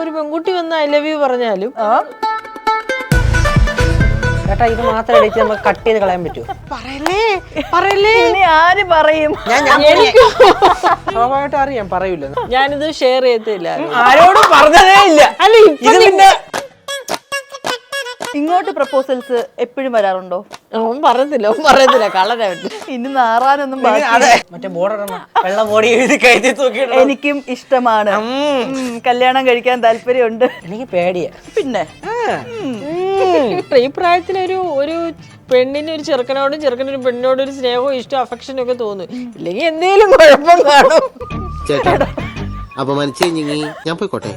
ഒരു പെൺകുട്ടി വന്ന് ഐ ലവ് യു പറഞ്ഞാലും ചേട്ടാ ഇത് മാത്രം എഡിറ്റ് നമുക്ക് കട്ട് ചെയ്ത് കളയാൻ പറ്റുമോ? പറയല്ലേ ഇനി ആര് പറയും? സ്വാഭാവികമായിട്ട് അറിയാം പറയൂല. ഞാനിത് ഷെയർ ചെയ്യത്തില്ല, ആരോടും പറഞ്ഞതേ ഇല്ല. അല്ല ഇത് പിന്നെ ഇങ്ങോട്ട് പ്രപ്പോസൽസ് എപ്പോഴും വരാറുണ്ടോ? അവൻ പറയത്തില്ല കളരാ. ഇനി നാറാനൊന്നും അതെ മറ്റേ ബോർഡർ വെള്ള ബോഡി എഴുതി കയറ്റി തൂക്കിയിട്ട് എനിക്കും ഇഷ്ടമാണ്, കല്യാണം കഴിക്കാൻ താല്പര്യമുണ്ട്. എനിക്ക് പേടിയാ. പിന്നെ ഈ പ്രായത്തിലൊരു ഒരു പെണ്ണിന് ഒരു ചെറുക്കനോടും ചെറുക്കനൊരു പെണ്ണിനോടും ഒരു സ്നേഹവും ഇഷ്ടവും അഫക്ഷനും ഒക്കെ തോന്നും. ഇല്ലെങ്കിൽ എന്തെങ്കിലും കുഴപ്പം കാണും. ചേട്ടാ അപമാനിച്ചേ ഞാൻ പോയിക്കോട്ടെ.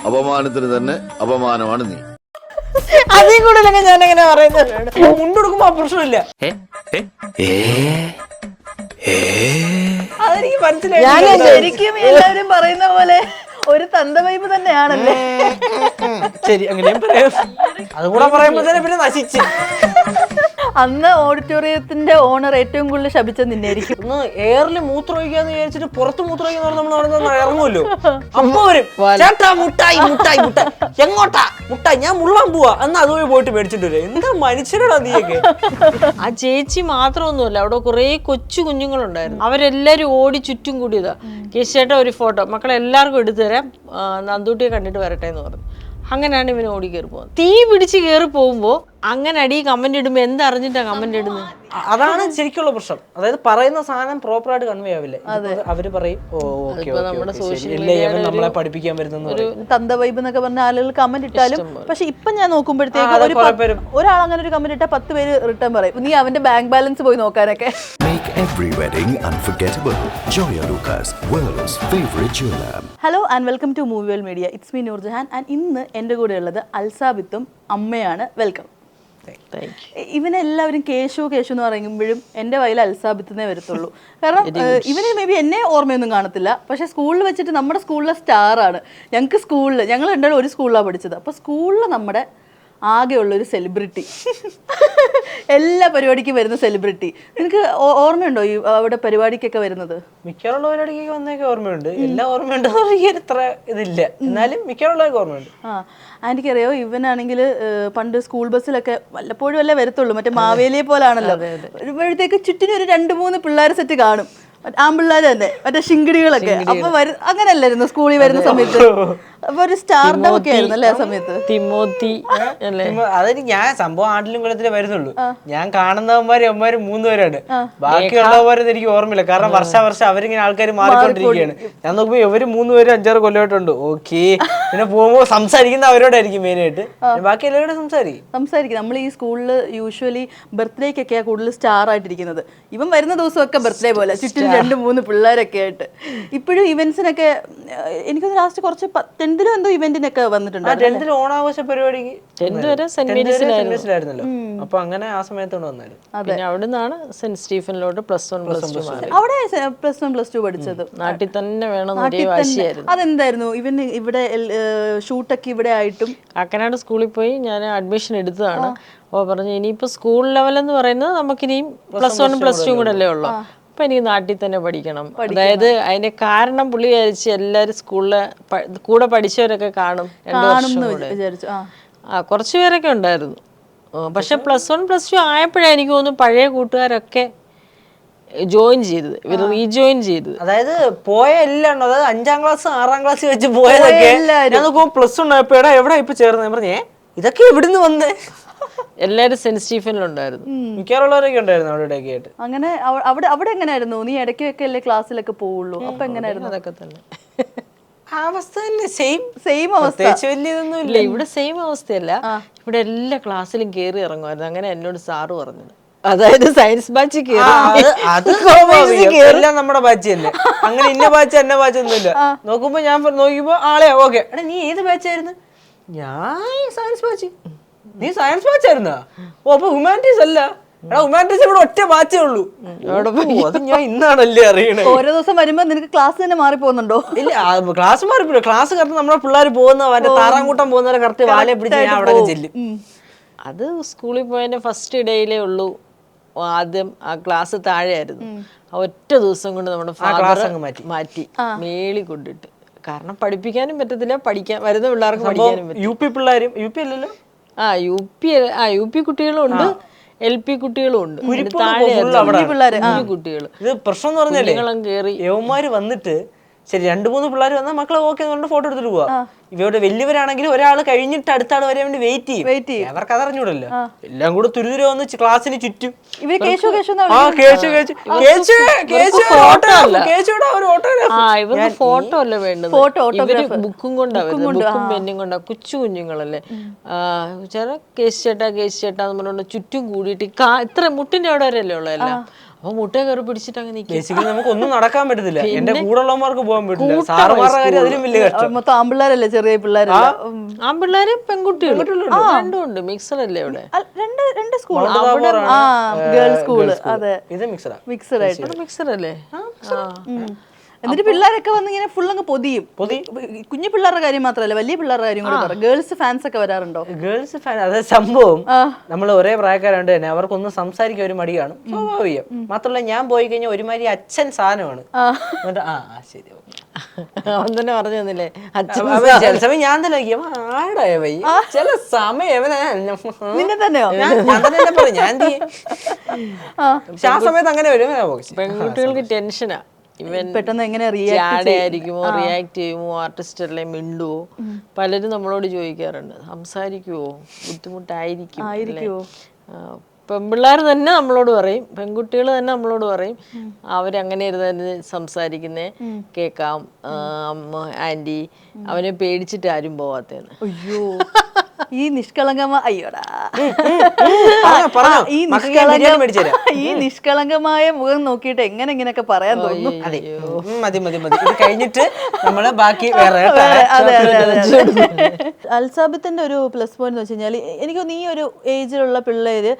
അപമാനത്തിന് തന്നെ അപമാനമാണ് നീ. അതേ കൂടുതലൊക്കെ ഞാൻ എങ്ങനെ പറയുന്നത്? മുണ്ടെടുക്കുമ്പോ ആ പ്രശ്നമില്ല. അതെനിക്ക് മനസ്സിലായി. ശരിക്കും എല്ലാവരും പറയുന്ന പോലെ ഒരു തന്ത വൈബ് തന്നെയാണല്ലേ? ശരി അങ്ങനെയും പറയാം. അതുകൂടെ പറയുമ്പോ തന്നെ പിന്നെ നശിച്ച്. അന്ന് ഓഡിറ്റോറിയത്തിന്റെ ഓണർ ഏറ്റവും കൂടുതൽ ശപിച്ചത് നിന്നായിരിക്കും. ഒന്ന് എയറിൽ മൂത്രമൊഴിക്കാന്ന് വിചാരിച്ചിട്ട് പുറത്ത് മൂത്രമൊഴിക്കാന്ന് നമ്മൾ നടന്ന് ഇറങ്ങുമല്ലോ. അപ്പൊ വരും ചേട്ടാ മുട്ടായി മുട്ടായി മുട്ടായി. എങ്ങോട്ടാ മുട്ടായി? ഞാൻ മുള്ളാൻ പോവാ. എന്നാ അതുവഴി പോയിട്ട് മേടിച്ചിട്ട് വരും. എന്താ മനുഷ്യരാടാ നീയൊക്കെ? ആ ചേച്ചി മാത്രമൊന്നുമല്ല, അവിടെ കുറെ കൊച്ചു കുഞ്ഞുങ്ങളുണ്ടായിരുന്നു. അവരെല്ലാരും ഓടി ചുറ്റും കൂടിയതാ. കേശേട്ട ഒരു ഫോട്ടോ മക്കളെല്ലാവർക്കും എടുത്തു തരാം, നന്ദൂട്ടിയെ കണ്ടിട്ട് വരട്ടെ എന്ന് പറഞ്ഞു. അങ്ങനെയാണ് ഇവന് ഓടി കയറി പോകുന്നത്. തീ പിടിച്ച് കയറി പോകുമ്പോ അങ്ങനെ അടി കമന്റ് ഇടുമ്പോ എന്തറിഞ്ഞിട്ടാ കമന്റ് ഇടുന്നത്? അതാണ് ശരിക്കുള്ള പ്രശ്നം. അതായത് പറയുന്ന സാധനം പ്രോപ്പർ ആയിട്ട് കൺവേ ആവില്ല. അവര് പറയും നമ്മളെ പഠിപ്പിക്കാൻ വരുന്ന ഒരു തന്ത വൈബ് എന്നൊക്കെ പറഞ്ഞ ആളുകൾ കമന്റ് ഇട്ടാലും, പക്ഷെ ഇപ്പൊ ഞാൻ നോക്കുമ്പോഴത്തേക്ക് ഒരാൾ അങ്ങനെ ഒരു കമന്റ് ഇട്ടാൽ 10 പേര് റിട്ടേൺ പറയും. നീ അവന്റെ ബാങ്ക് ബാലൻസ് പോയി നോക്കാനൊക്കെ. Make every wedding unforgettable. Joya Lucas, world's favorite jeweler. Hello and welcome to Moviewell media. It's me Noorjahan ആൻഡ് ഇന്ന് എൻ്റെ കൂടെ ഉള്ളത് അൽസാബിത്തും അമ്മയാണ്. വെൽക്കം. ഇവനെല്ലാവരും കേശു എന്ന് പറയുമ്പോഴും എൻ്റെ വയലിൽ അൽസാബിത്തുന്നേ വരത്തുള്ളൂ. കാരണം ഇവന് മേ ബി എന്നെ ഓർമ്മയൊന്നും കാണത്തില്ല, പക്ഷെ സ്കൂളിൽ വെച്ചിട്ട് നമ്മുടെ സ്കൂളിലെ സ്റ്റാറാണ്. ഞങ്ങൾ രണ്ടാളും ഒരു സ്കൂളിലാണ് പഠിച്ചത്. അപ്പോൾ സ്കൂളിൽ നമ്മുടെ ആകെയുള്ളൊരു സെലിബ്രിറ്റി, എല്ലാ പരിപാടിക്കും വരുന്ന സെലിബ്രിറ്റി. നിനക്ക് ഓർമ്മയുണ്ടോ ഈ അവിടെ പരിപാടിക്കൊക്കെ വരുന്നത്? മിക്കവാറുള്ള പരിപാടിക്കൊക്കെ വന്നൊക്കെ ഓർമ്മയുണ്ട്. എല്ലാം ഓർമ്മയുണ്ട് ഇത്ര ഇതില്ല, എന്നാലും മിക്കവാറുള്ളതൊക്കെ ഓർമ്മയുണ്ട്. എനിക്കറിയോ, ഇവനാണെങ്കിൽ പണ്ട് സ്കൂൾ ബസ്സിലൊക്കെ വല്ലപ്പോഴും അല്ലേ വരത്തുള്ളൂ, മറ്റേ മാവേലിയെ പോലാണല്ലോ. വരുമ്പോഴത്തേക്ക് ചുറ്റിനും ഒരു 2-3 പിള്ളേർ സെറ്റ് കാണും, ആൺപിള്ളേർ തന്നെ, മറ്റേ ശിങ്കിടികളൊക്കെ. അപ്പൊ അങ്ങനല്ലായിരുന്നു സ്കൂളിൽ വരുന്ന സമയത്ത്? അപ്പൊ ഒരു സ്റ്റാർഡം ഒക്കെ ആയിരുന്നു അല്ലേ ആ സമയത്ത്? അതായത് ഞാൻ സംഭവം ആണ്ടിലും കുളത്തിലേ വരുന്നുള്ളൂ. ഞാൻ കാണുന്നവന്മാരും 3 പേരാണ്. ബാക്കിയുള്ളവരൊന്നും എനിക്ക് ഓർമ്മയില്ല, കാരണം വർഷം അവരിങ്ങനെ ആൾക്കാർ മാറിക്കൊണ്ടിരിക്കുകയാണ്. ഞാൻ നോക്കുമ്പോ ഇവര് 3 പേരും 5-6 കൊല്ലമായിട്ടുണ്ട്. ഓക്കെ, പിന്നെ പോകുമ്പോ സംസാരിക്കുന്ന അവരോടായിരിക്കും മെയിനായിട്ട്. ബാക്കി എല്ലാവരോടും സംസാരിക്കും. നമ്മൾ ഈ സ്കൂളിൽ യൂഷ്വലി ബർത്ത്ഡേക്കൊക്കെയാണ് കൂടുതൽ സ്റ്റാർ ആയിട്ടിരിക്കുന്നത്. ഇവൻ വരുന്ന ദിവസമൊക്കെ ബർത്ത്ഡേ പോലെ ചുറ്റും 2-3 പിള്ളേരൊക്കെ ആയിട്ട്. ഇപ്പോഴും ഇവന്റ്സിനൊക്കെ എനിക്കൊന്ന് ലാസ്റ്റ് കുറച്ച് 10th എന്തോ ഇവന്റിനൊക്കെ വന്നിട്ടുണ്ട്. ഓണാഘോഷ പരിപാടിക്ക് 10th വരെ സെന്റ് മേരീസിലായിരുന്നല്ലോ. അപ്പൊ അങ്ങനെ ആ സമയത്തോട് വന്നായിരുന്നു. പിന്നെ അവിടെ നിന്നാണ് സെന്റ് സ്റ്റീഫനിലോട്ട് +1 +2 മാറി. അവിടെ +1 +2 പഠിച്ചത്. നാട്ടിൽ തന്നെ വേണമെന്നൊരു വാശിയായിരുന്നു. അതെന്തായിരുന്നു ഇവന് ഇവിടെ ഷൂട്ടൊക്കെ ഇവിടെ ആയിട്ടും? കാക്കനാട് സ്കൂളിൽ പോയി ഞാൻ അഡ്മിഷൻ എടുത്തതാണ്. അപ്പോൾ പറഞ്ഞു ഇനിയിപ്പോൾ സ്കൂൾ ലെവലെന്ന് പറയുന്നത് നമുക്കിനിയും +1 +2 കൂടെ അല്ലേ ഉള്ളൂ, അപ്പം എനിക്ക് നാട്ടിൽ തന്നെ പഠിക്കണം. അതായത് അതിന്റെ കാരണം പുള്ളി വിചാരിച്ച് എല്ലാവരും സ്കൂളിലെ കൂടെ പഠിച്ചവരൊക്കെ കാണും 2 വർഷം കൂടെ. കുറച്ച് പേരൊക്കെ ഉണ്ടായിരുന്നു. പക്ഷെ +1 +2 ആയപ്പോഴാണ് എനിക്ക് തോന്നുന്നു പഴയ കൂട്ടുകാരൊക്കെ ജോയിൻ ചെയ്തത്, ഇവർ റീജോയിൻ ചെയ്തത്. അതായത് പോയ എല്ലാം ഉണ്ട്. അതായത് 5ാം ക്ലാസ് 6ാം ക്ലാസ് വെച്ച് പോയതൊക്കെ ഞാൻ നോക്കുമ്പോൾ +1 ആയപ്പോ എവിടെ ഇപ്പൊ ചേർന്ന് പറഞ്ഞേ ഇതൊക്കെ എവിടുന്ന് വന്നേ? എല്ലാരും സെന്റ് സ്റ്റീഫനിലുണ്ടായിരുന്നു, മിക്കവാറുള്ളവരൊക്കെ ഉണ്ടായിരുന്നു അവിടെയൊക്കെ ആയിട്ട്. അങ്ങനെ അവിടെ എങ്ങനെയായിരുന്നു? നീ ഇടയ്ക്കൊക്കെ അല്ലേ ക്ലാസ്സിലൊക്കെ പോവുള്ളൂ, അപ്പൊ എങ്ങനെയായിരുന്നു? അതൊക്കെ തന്നെ അവസ്ഥ തന്നെ, സെയിം അവസ്ഥ. വലിയതൊന്നും ഇല്ല ഇവിടെ, സെയിം അവസ്ഥയല്ല. ഇവിടെ എല്ലാ ക്ലാസ്സിലും കയറി ഇറങ്ങുമായിരുന്നു. അങ്ങനെ എന്നോട് സാറ് പറഞ്ഞത്. അതായത് സയൻസ് ബാച്ച് എല്ലാം നമ്മുടെ ബാച്ച് തന്നെ. അങ്ങനെ ഇന്ന ബാച്ച് എന്നെ ബാച്ച് ഒന്നുമില്ല. നോക്കുമ്പോ ഞാൻ നോക്കിയപ്പോ ആളെ ഓക്കെ എടാ നീ ഏത് ബാച്ചായിരുന്നു? ഞാൻ സയൻസ് ബാച്ച്. നീ സയൻസ് ബാച്ച് ആയിരുന്നാ? ഓ അപ്പൊ ഹ്യൂമാനിറ്റീസ് അല്ല. എടാ ഹ്യൂമാനിറ്റീസ് ഇവിടെ ഒറ്റ ബാച്ചേ ഉള്ളൂ. അത് ഞാൻ ഇന്നാണല്ലേ അറിയണേ. ഓരോ ദിവസം വരുമ്പോ നിനക്ക് ക്ലാസ് തന്നെ മാറി പോകുന്നുണ്ടോ? ഇല്ല, ക്ലാസ് മാറിപ്പോയി. ക്ലാസ് കറക്റ്റ് നമ്മുടെ പിള്ളേർ പോകുന്ന അവന്റെ താറാങ്കൂട്ടം പോകുന്നവരെ കറക്റ്റ് വാലെ പിടിച്ച് ഞാൻ അവിടെ ചെല്ലും. അത് സ്കൂളിൽ പോയതിന്റെ ഫസ്റ്റ് ഡേയിലേ ഉള്ളൂ. ആദ്യം ആ ക്ലാസ് താഴെയായിരുന്നു. ഒറ്റ ദിവസം കൊണ്ട് നമ്മുടെ ഫാദർ മാറ്റി മേളി കൊണ്ടിട്ട് കാരണം പഠിപ്പിക്കാനും പറ്റത്തില്ല, വരുന്ന പിള്ളേർക്ക് പഠിക്കാനും പറ്റും. UP പിള്ളേരും UP അല്ലല്ലോ, യു പി കുട്ടികളും ഉണ്ട്, LP കുട്ടികളും ഉണ്ട്. കുട്ടികൾ ഇത് പ്രശ്നം എന്ന് പറഞ്ഞാലേ കേറി യവന്മാര് വന്നിട്ട് ശരി 2-3 പിള്ളേർ വന്നാൽ മക്കളെ ഓക്കെ എന്ന് പറഞ്ഞിട്ട് ഫോട്ടോ എടുത്തിട്ട് പോവാ. ഇവരുടെ വലിയവരാണെങ്കിൽ ഒരാൾ കഴിഞ്ഞിട്ട് അടുത്ത ആൾ വരാൻ വേണ്ടി വെയിറ്റ് ചെയ്യും. അവർക്ക് അതറിഞ്ഞൂടല്ലോ, എല്ലാം കൂടെ തുരുതുര വന്ന് ക്ലാസ്സിന് ചുറ്റും ഫോട്ടോ അല്ല വേണ്ടത്, ബുക്കും കൊണ്ടാ വരുന്നത്, ബുക്കും പെന്നും കൊണ്ടാ. കൊച്ചു കുഞ്ഞുങ്ങളല്ലേ, കേസ് ചേട്ടാന്ന് പറഞ്ഞോണ്ട് ചുറ്റും കൂടിയിട്ട് ഇത്ര മുട്ടിന്റെ അവിടെ വരെയല്ലേ ഉള്ളതെല്ലാം. അപ്പൊ മുട്ട കയറി പിടിച്ചിട്ട് അങ്ങനെ ബേസിക്കലി നമുക്ക് ഒന്നും നടക്കാൻ പറ്റത്തില്ല. എന്റെ കൂടെ ഉള്ളവന്മാർക്ക് പോകാൻ പറ്റില്ല. സാറുമാരുടെ കാര്യം അതിലും വലിയ കഷ്ടം. മൊത്തം ആമ്പിള്ളേരല്ലേ, ചെറിയ പിള്ളേരല്ല. ആമ്പിള്ളേര് പെൺകുട്ടികളും രണ്ടും ഉണ്ട്. മിക്സഡ് അല്ലേ അവിടെ? രണ്ട് സ്കൂൾ, ഗേൾസ് സ്കൂള്. അതെ, ഇത് മിക്സഡ് ആയിട്ട്. മിക്സഡ് അല്ലേ? എന്നിട്ട് പിള്ളേരൊക്കെ വന്ന് ഇങ്ങനെ ഫുൾ അങ്ങ് പൊതിയും. കുഞ്ഞു പിള്ളേരുടെ കാര്യം മാത്രമല്ല, വലിയ പിള്ളേരുടെ കാര്യം കൂടെ പറയാം. ഗേൾസ് ഫാൻസ് ഒക്കെ വരാറുണ്ടോ? ഗേൾസ് ഫാൻ, അതായത് സംഭവം നമ്മൾ ഒരേ പ്രായക്കാരുണ്ട് തന്നെ, അവർക്കൊന്നും സംസാരിക്കാൻ ഒരു മടി കാണും, സ്വാഭാവികം. മാത്രമല്ല ഞാൻ പോയി കഴിഞ്ഞാൽ ഒരുമാതിരി അച്ഛൻ സാധനമാണ്. ശരി തന്നെ പറഞ്ഞു തന്നില്ലേ ചില സമയം ഞാൻ തന്നെ ആടായ വൈ ചില സമയം നിന്നെ തന്നെയോ? ഞാൻ തന്നെ പറയും ഞാൻ പക്ഷെ ആ സമയത്ത് അങ്ങനെ വരും. പെൺകുട്ടികൾക്ക് ടെൻഷനാ, ഇവൻ പെട്ടെന്ന് എങ്ങനെ ആയിരിക്കുമോ, റിയാക്ട് ചെയ്യുമോ, ആർട്ടിസ്റ്റ് അല്ലേ, മിണ്ടുവോ. പലരും നമ്മളോട് ചോദിക്കാറുണ്ട്, സംസാരിക്കുവോ, ബുദ്ധിമുട്ടായിരിക്കുമോ. പെൺപിള്ളേർ തന്നെ നമ്മളോട് പറയും, പെൺകുട്ടികൾ തന്നെ നമ്മളോട് പറയും, അവരങ്ങനെ ഇരുന്ന് സംസാരിക്കുന്നേ കേൾക്കാം ആന്റി, അവനെ പേടിച്ചിട്ട് ആരും പോവാത്തേന്ന്. അയ്യോ, ഈ നിഷ്കളങ്കമായ നിഷ്കളങ്കമായ മുഖം നോക്കിയിട്ട് എങ്ങനെ ഇങ്ങനെയൊക്കെ പറയാൻ തോന്നുന്നു. ഇത് കഴിഞ്ഞിട്ട് നമ്മള് ബാക്കി വേറെ. അൽസാബിത്തിന്റെ ഒരു പ്ലസ് പോയിന്റ് എന്ന് വെച്ച് കഴിഞ്ഞാൽ എനിക്ക് ഈ ഒരു ഏജിലുള്ള പിള്ളേര്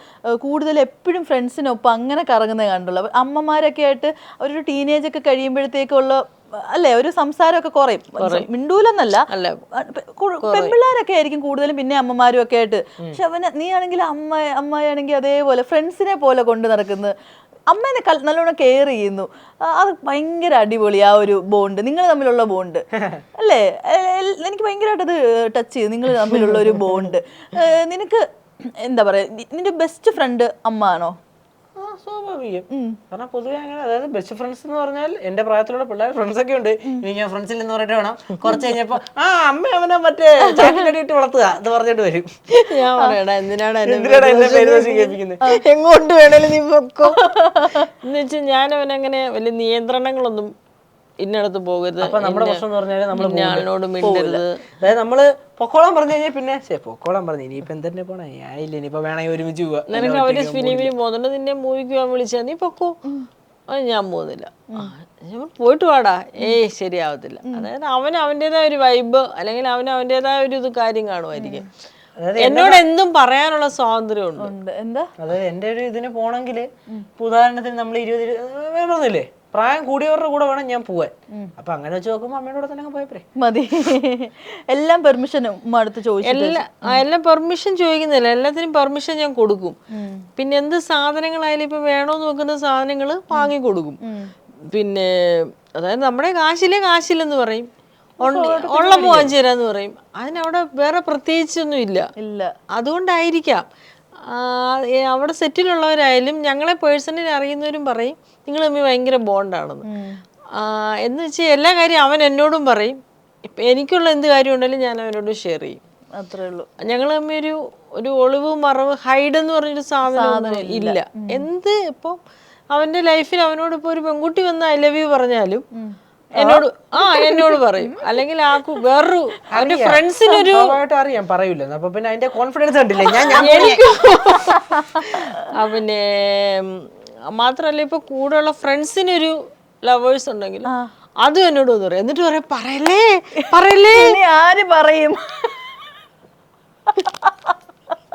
കൂടുതൽ എപ്പോഴും ഫ്രണ്ട്സിനൊപ്പം അങ്ങനെ കറങ്ങുന്നത് കണ്ടുള്ളൂ. അമ്മമാരൊക്കെ ആയിട്ട് ഒരു ടീനേജ് ഒക്കെ കഴിയുമ്പോഴത്തേക്കുള്ള അല്ലേ ഒരു സംസാരമൊക്കെ കുറയും. മിണ്ടൂലെന്നല്ല, പെൺപിള്ളേരൊക്കെ ആയിരിക്കും കൂടുതലും, പിന്നെ അമ്മമാരും ഒക്കെ ആയിട്ട്. പക്ഷെ നീ ആണെങ്കിൽ അമ്മയാണെങ്കിൽ അതേപോലെ ഫ്രണ്ട്സിനെ പോലെ കൊണ്ട് നടക്കുന്നത്, അമ്മേനെ നല്ലോണം കെയർ ചെയ്യുന്നു. അത് ഭയങ്കര അടിപൊളി. ആ ഒരു ബോണ്ട്, നിങ്ങൾ തമ്മിലുള്ള ബോണ്ട് അല്ലേ, എനിക്ക് ഭയങ്കരമായിട്ട് അത് ടച്ച് ചെയ്തു. നിങ്ങൾ തമ്മിലുള്ള ഒരു ബോണ്ട്. നിനക്ക് എന്താ പറയാ, നിന്റെ ബെസ്റ്റ് ഫ്രണ്ട് അമ്മ ആണോ? സ്വാഭാവികം. കാരണം പൊതുവെ അങ്ങനെ, അതായത് ബെസ്റ്റ് ഫ്രണ്ട്സ് എന്ന് പറഞ്ഞാൽ എന്റെ പ്രായത്തിലുള്ള പിള്ളേർ ഫ്രണ്ട്സ് ഒക്കെ ഉണ്ട്. ഇനി ഞാൻ ഫ്രണ്ട്സിൽ എന്ന് പറഞ്ഞിട്ട് വേണം കുറച്ച് കഴിഞ്ഞപ്പോ അമ്മ അവനെ മറ്റേ ചാക്കിലടിയിട്ട് വളർത്തുക എന്ന് പറഞ്ഞിട്ട് വരും. ഞാൻ പറയടാ, എന്തിനാണ് കേൾപ്പിക്കുന്നത്, എങ്ങോട്ട് വേണേലും നീ പൊക്കോ എന്ന് വെച്ചാൽ ഞാൻ അവനങ്ങനെ വലിയ നിയന്ത്രണങ്ങളൊന്നും ഇന്നടത്ത് പോകരുത്. അപ്പൊ നമ്മുടെ പ്രശ്നം എന്ന് പറഞ്ഞാൽ നമ്മളോട് മിണ്ടരുത്. അതായത് നമ്മള് പൊക്കോളം പറഞ്ഞു കഴിഞ്ഞാൽ പിന്നെ പൊക്കോളം പറഞ്ഞു ഇനിയിപ്പൊ എന്തെന്നെ പോണേ ആയില്ല, ഇനിയിപ്പൊ വേണമെങ്കിൽ ഒരുമിച്ച് പോവാ. നിനക്ക് അവര് ഫിലിമിൽ പോകുന്നുണ്ട്, നിന്നെ മൂവിക്ക് പോകാൻ വിളിച്ചാൽ നീ പൊക്കോ. അത് ഞാൻ പോകുന്നില്ല, പോയിട്ട് വാടാ, ശരിയാവത്തില്ല. അതായത് അവൻ്റെതായ ഒരു വൈബ്, അല്ലെങ്കിൽ അവൻ്റെതായ ഒരു ഇത് കാര്യം കാണുമായിരിക്കും. എന്നോട് എന്തും പറയാനുള്ള സ്വാതന്ത്ര്യം ഉണ്ട്. എന്താ അതായത് എന്റെ ഒരു ഇതിന് പോണെങ്കിൽ ഉദാഹരണത്തിന് നമ്മൾ 20 പറഞ്ഞില്ലേ, പ്രായം കൂടിയവരുടെ കൂടെ വേണം ഞാൻ പോവാൻ. അപ്പൊ അങ്ങനെ വെച്ച് നോക്കുമ്പോ അമ്മയുടെ കൂടെ തന്നെ പോയപ്പോഴേ മതി. എല്ലാം പെർമിഷനും അടുത്ത് ചോദിച്ചു. എല്ലാം പെർമിഷൻ ചോദിക്കുന്നില്ല, എല്ലാത്തിനും പെർമിഷൻ ഞാൻ കൊടുക്കും. പിന്നെ എന്ത് സാധനങ്ങളായാലും ഇപ്പൊ വേണോന്ന് നോക്കുന്ന സാധനങ്ങൾ വാങ്ങിക്കൊടുക്കും. പിന്നെ അതായത് നമ്മുടെ കാശില്ലെന്ന് പറയും, ഉള്ളപ്പോ വാങ്ങിച്ചു തരാന്ന് പറയും. അതിനവിടെ വേറെ പ്രത്യേകിച്ചൊന്നും ഇല്ല. അതുകൊണ്ടായിരിക്കാം അവിടെ സെറ്റിലുള്ളവരായാലും ഞങ്ങളെ പേഴ്സണലി അറിയുന്നവരും പറയും നിങ്ങൾ തമ്മിൽ ഭയങ്കര ബോണ്ടാണെന്ന്. എന്ന് വെച്ചാൽ എല്ലാ കാര്യം അവൻ എന്നോടും പറയും, എനിക്കുള്ള എന്ത് കാര്യം ഉണ്ടെങ്കിലും ഞാൻ അവനോട് ഷെയർ ചെയ്യും. അത്രേ ഉള്ളൂ. ഞങ്ങൾ തമ്മിൽ ഒരു ഒളിവ് മറവ് ഹൈഡ് എന്ന് പറഞ്ഞൊരു സാധനം ഇല്ല. എന്ത് ഇപ്പം അവന്റെ ലൈഫിൽ അവനോട് ഇപ്പൊ ഒരു പെൺകുട്ടി വന്ന് ഐ ലവ് യു പറഞ്ഞാലും എന്നോട് പറയും. അല്ലെങ്കിൽ വേറൊരു അവന്റെ ഫ്രണ്ട്സിനൊരു അറിയാം പറയൂല, അപ്പൊ പിന്നെ അതിന്റെ കോൺഫിഡൻസ് കണ്ടില്ലേ പിന്നെ മാത്രല്ല ഇപ്പൊ കൂടെയുള്ള ഫ്രണ്ട്സിനൊരു ലവേഴ്സ് ഉണ്ടെങ്കിൽ അതും എന്നോട് ഒന്ന് പറയും. എന്നിട്ട് പറയാം പറയല്ലേ ആര് പറയും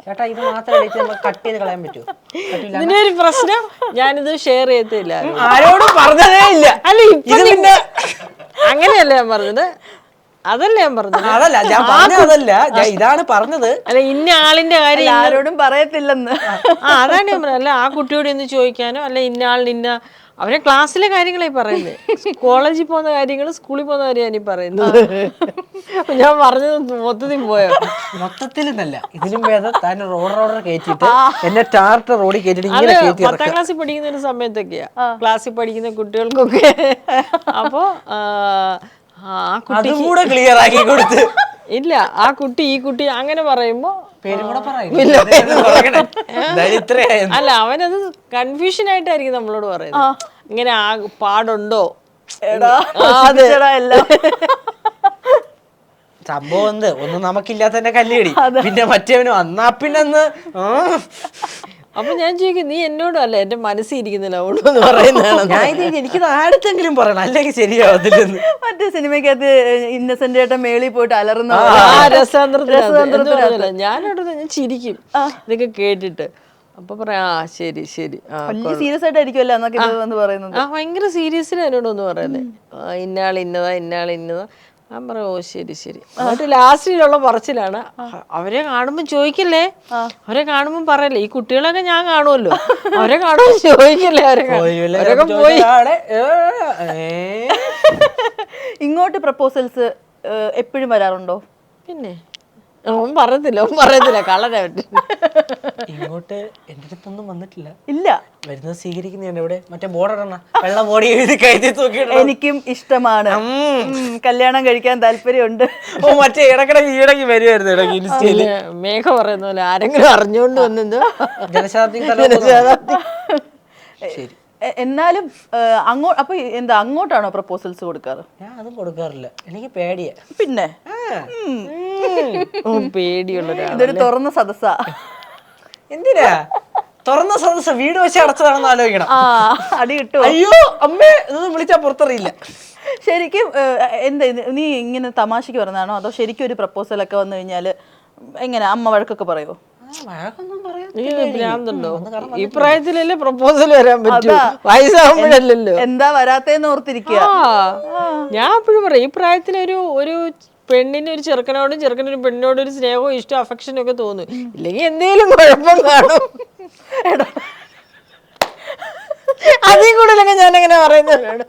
ചേട്ടാ ഇത് മാത്രം കട്ട് ചെയ്ത് കളയാൻ പറ്റുമോ? ഇതിന്റെ ഒരു പ്രശ്നം ഞാനിത് ഷെയർ ചെയ്യത്തില്ല, ആരോടും പറഞ്ഞതേ ഇല്ല. അല്ല ഇപ്പൊ പിന്നെ അങ്ങനെയല്ല ഞാൻ പറഞ്ഞത്, അതല്ല ഞാൻ പറഞ്ഞത്, ഇതാണ് പറഞ്ഞത്. അല്ല ഇന്ന ആളിന്റെ കാര്യം ആരോടും പറയത്തില്ലെന്ന്. അതാണ് ഞാൻ പറഞ്ഞത്. അല്ല ആ കുട്ടിയോട് ഒന്ന് ചോദിക്കാനോ അല്ല ഇന്ന ആളിന് ഇന്ന അവരെ ക്ലാസ്സിലെ കാര്യങ്ങളായി പറയുന്നത്, കോളേജിൽ പോകുന്ന കാര്യങ്ങൾ, സ്കൂളിൽ പോകുന്ന കാര്യമാണ് ഈ പറയുന്നത്. ഞാൻ പറഞ്ഞത് മൊത്തത്തിൽ പോയോ? മൊത്തത്തിൽ നല്ല ഇതിലും ഭേദം താൻ റോഡർ കയറ്റിട്ട് എന്നെ ടാർട്ട് റോഡിൽ കയറ്റിട്ട് അത് ഇങ്ങനെ കയറ്റി 10ാം ക്ലാസ്സിൽ പഠിക്കുന്ന ഒരു സമയത്തൊക്കെയാ, ക്ലാസ്സിൽ പഠിക്കുന്ന കുട്ടികൾക്കൊക്കെ. അപ്പോ ആ കുട്ടി അതും കൂടെ ക്ലിയർ ആക്കി കൊടുത്ത് ഇല്ല, ആ കുട്ടി ഈ കുട്ടി അങ്ങനെ പറയുമ്പോ പേരും കൂടെ അല്ല, അവനത് കൺഫ്യൂഷൻ ആയിട്ടായിരിക്കും നമ്മളോട് പറയുന്നത്. ഇങ്ങനെ പാടുണ്ടോ എല്ലാം സംഭവം എന്ത് ഒന്നും നമുക്കില്ലാത്തന്നെ കല്ലേടി, പിന്നെ മറ്റേവനും അന്നാ പിന്നെന്ന്. അപ്പൊ ഞാൻ ചോദിക്കും, നീ എന്നോടും അല്ല എന്റെ മനസ്സിൽ ഇരിക്കുന്നില്ല എന്ന് പറയുന്നതാണ്. ഞാൻ എനിക്ക് ആടുത്തെങ്കിലും പറയണം, അല്ലെങ്കിൽ ശരിയാവത്തില്ലെന്ന്. മറ്റേ സിനിമയ്ക്കകത്ത് ഇന്നസെന്റ് ചേട്ടൻ മേളിൽ പോയിട്ട് അലറുന്ന രസതന്ത്രത്തിനകത്ത് ഞാൻ ചിരിക്കും ഇതൊക്കെ കേട്ടിട്ട്. അപ്പൊ പറയാ ശരി ശരി, വലിയ സീരിയസ് ആയിട്ടായിരിക്കുമല്ലോ എന്നൊക്കെ ഇത് പറയുന്നത്. ഭയങ്കര സീരിയസിൽ എന്നോടൊന്ന് പറയുന്നത്, ഇന്നാൾ ഇന്നതാ ഇന്നാൾ ഇന്നതാ. ഞാൻ പറയാം ഓ ശരി ശരി. എന്നിട്ട് ലാസ്റ്റിലുള്ള പറച്ചിലാണ്, അവരെ കാണുമ്പോ ചോദിക്കല്ലേ, അവരെ കാണുമ്പോ പറയല്ലേ, ഈ കുട്ടികളൊക്കെ ഞാൻ കാണുമല്ലോ, അവരെ കാണുമ്പോ ചോദിക്കല്ലേ, അവരൊക്കെ പോയി. ഇങ്ങോട്ട് പ്രപ്പോസൽസ് എപ്പോഴും വരാറുണ്ടോ? പിന്നെ അവൻ പറയത്തില്ല കളരായിട്ട്. ഇങ്ങോട്ട് എന്റെ അടുത്തൊന്നും വന്നിട്ടില്ല. ഇല്ല, വരുന്നത് സ്വീകരിക്കുന്നതാണ്. ഇവിടെ മറ്റേ ബോർഡ് ഇടണ, വെള്ള ബോഡി എഴുതി കഴുതി തൂക്കിയിടണം. എനിക്കും ഇഷ്ടമാണ്, കല്യാണം കഴിക്കാൻ താല്പര്യമുണ്ട്. ഓ മറ്റേ ഇടക്കിടക്ക് ഈടക്ക് വരുമായിരുന്നു ഇടയ്ക്ക് ഇൻസ്റ്റയില്. മേഘ പറയുന്ന പോലെ ആരെങ്കിലും അറിഞ്ഞുകൊണ്ട് വന്നത് ജനശതാബ്ദി. ശരി, എന്നാലും അപ്പൊ എന്താ അങ്ങോട്ടാണോ പ്രപ്പോസൽസ് കൊടുക്കാറ്? ഞാൻ അതും കൊടുക്കാറില്ല, എനിക്ക് പേടിയാ. പിന്നെ പേടിയുള്ള ഇതൊരു തുറന്ന സദസ്സാ. എന്തിനാ തുറന്ന സദസ്സ്? വീട് വെച്ച് അടച്ചതാണെന്ന് ആലോചിക്കണം. അടി കിട്ടുമോ? അയ്യോ അമ്മേ, ഇതൊന്നും വിളിച്ചാ പുറത്തറിയില്ല. ശരിക്കും എന്താ നീ ഇങ്ങനെ തമാശക്ക് പറഞ്ഞാണോ, അതോ ശരിക്കും ഒരു പ്രപ്പോസൽ ഒക്കെ വന്നു കഴിഞ്ഞാല് എങ്ങനെ അമ്മ വഴക്കൊക്കെ പറയുമോ? ഭ്രാന്തുണ്ടോ? ഈ പ്രായത്തിലല്ലേ പ്രപ്പോസൽ വരാൻ പറ്റൂ, വയസ്സാകുമ്പോഴല്ലോ. എന്താ വരാത്തേന്ന് ഓർത്തിരിക്കുക. ഞാൻ എപ്പോഴും പറയും, ഈ പ്രായത്തിൽ ഒരു പെണ്ണിന് ഒരു ചെറുക്കനോടും ചെറുക്കനൊരു പെണ്ണിനോടും ഒരു സ്നേഹവും ഇഷ്ടവും അഫെക്ഷനും ഒക്കെ തോന്നും, ഇല്ലെങ്കിൽ എന്തെങ്കിലും കുഴപ്പം കാണും. അതിൽ കൂടുതലൊക്കെ ഞാൻ അങ്ങനെ പറയുന്നവരാണ്.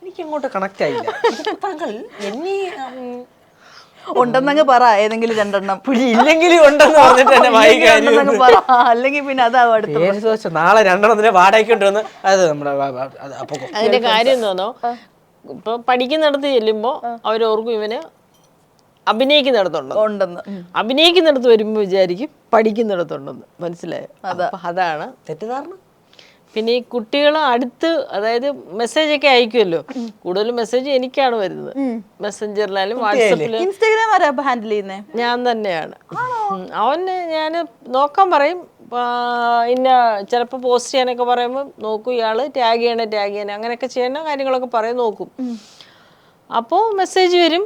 എനിക്ക് അങ്ങോട്ട് കണക്ട് ആയില്ല. താങ്കൾ എന്നെ ഉണ്ടെന്നങ്ങ് പറ, ഏതെങ്കിലും രണ്ടെണ്ണം. ഇല്ലെങ്കിലും ഉണ്ടെന്ന് പറഞ്ഞിട്ട് തന്നെ അല്ലെങ്കിൽ പിന്നെ അതാവും അടുത്ത. നാളെ രണ്ടെണ്ണത്തിന് വാടകയ്ക്കൊണ്ടുവന്ന് അത് നമ്മുടെ അതിന്റെ കാര്യം എന്താണോ, ഇപ്പൊ പഠിക്കുന്നിടത്ത് ചെല്ലുമ്പോ അവരോർക്കും ഇവന് അഭിനയിക്കുന്നിടത്തുണ്ടെന്ന്, അഭിനയിക്കുന്നിടത്ത് വരുമ്പോ വിചാരിക്കും പഠിക്കുന്നിടത്തുണ്ടെന്ന്. മനസ്സിലായോ? അതാണ് തെറ്റിദ്ധാരണ. പിന്നെ ഈ കുട്ടികൾ അടുത്ത്, അതായത് മെസ്സേജ് ഒക്കെ അയക്കുമല്ലോ, കൂടുതലും മെസ്സേജ് എനിക്കാണ് വരുന്നത്, മെസ്സഞ്ചറിലായാലും വാട്സപ്പിലും. ഇൻസ്റ്റാഗ്രാം ആരാ ഹാൻഡിൽ ചെയ്യുന്നേ? ഞാൻ തന്നെയാണ്. അവന് ഞാൻ നോക്കാൻ പറയും, ഇന്ന ചിലപ്പോൾ പോസ്റ്റ് ചെയ്യാനൊക്കെ പറയുമ്പോൾ നോക്കും, ഇയാള് ടാഗ് ചെയ്യണേ അങ്ങനെയൊക്കെ ചെയ്യണ കാര്യങ്ങളൊക്കെ പറയും, നോക്കും. അപ്പോൾ മെസ്സേജ് വരും.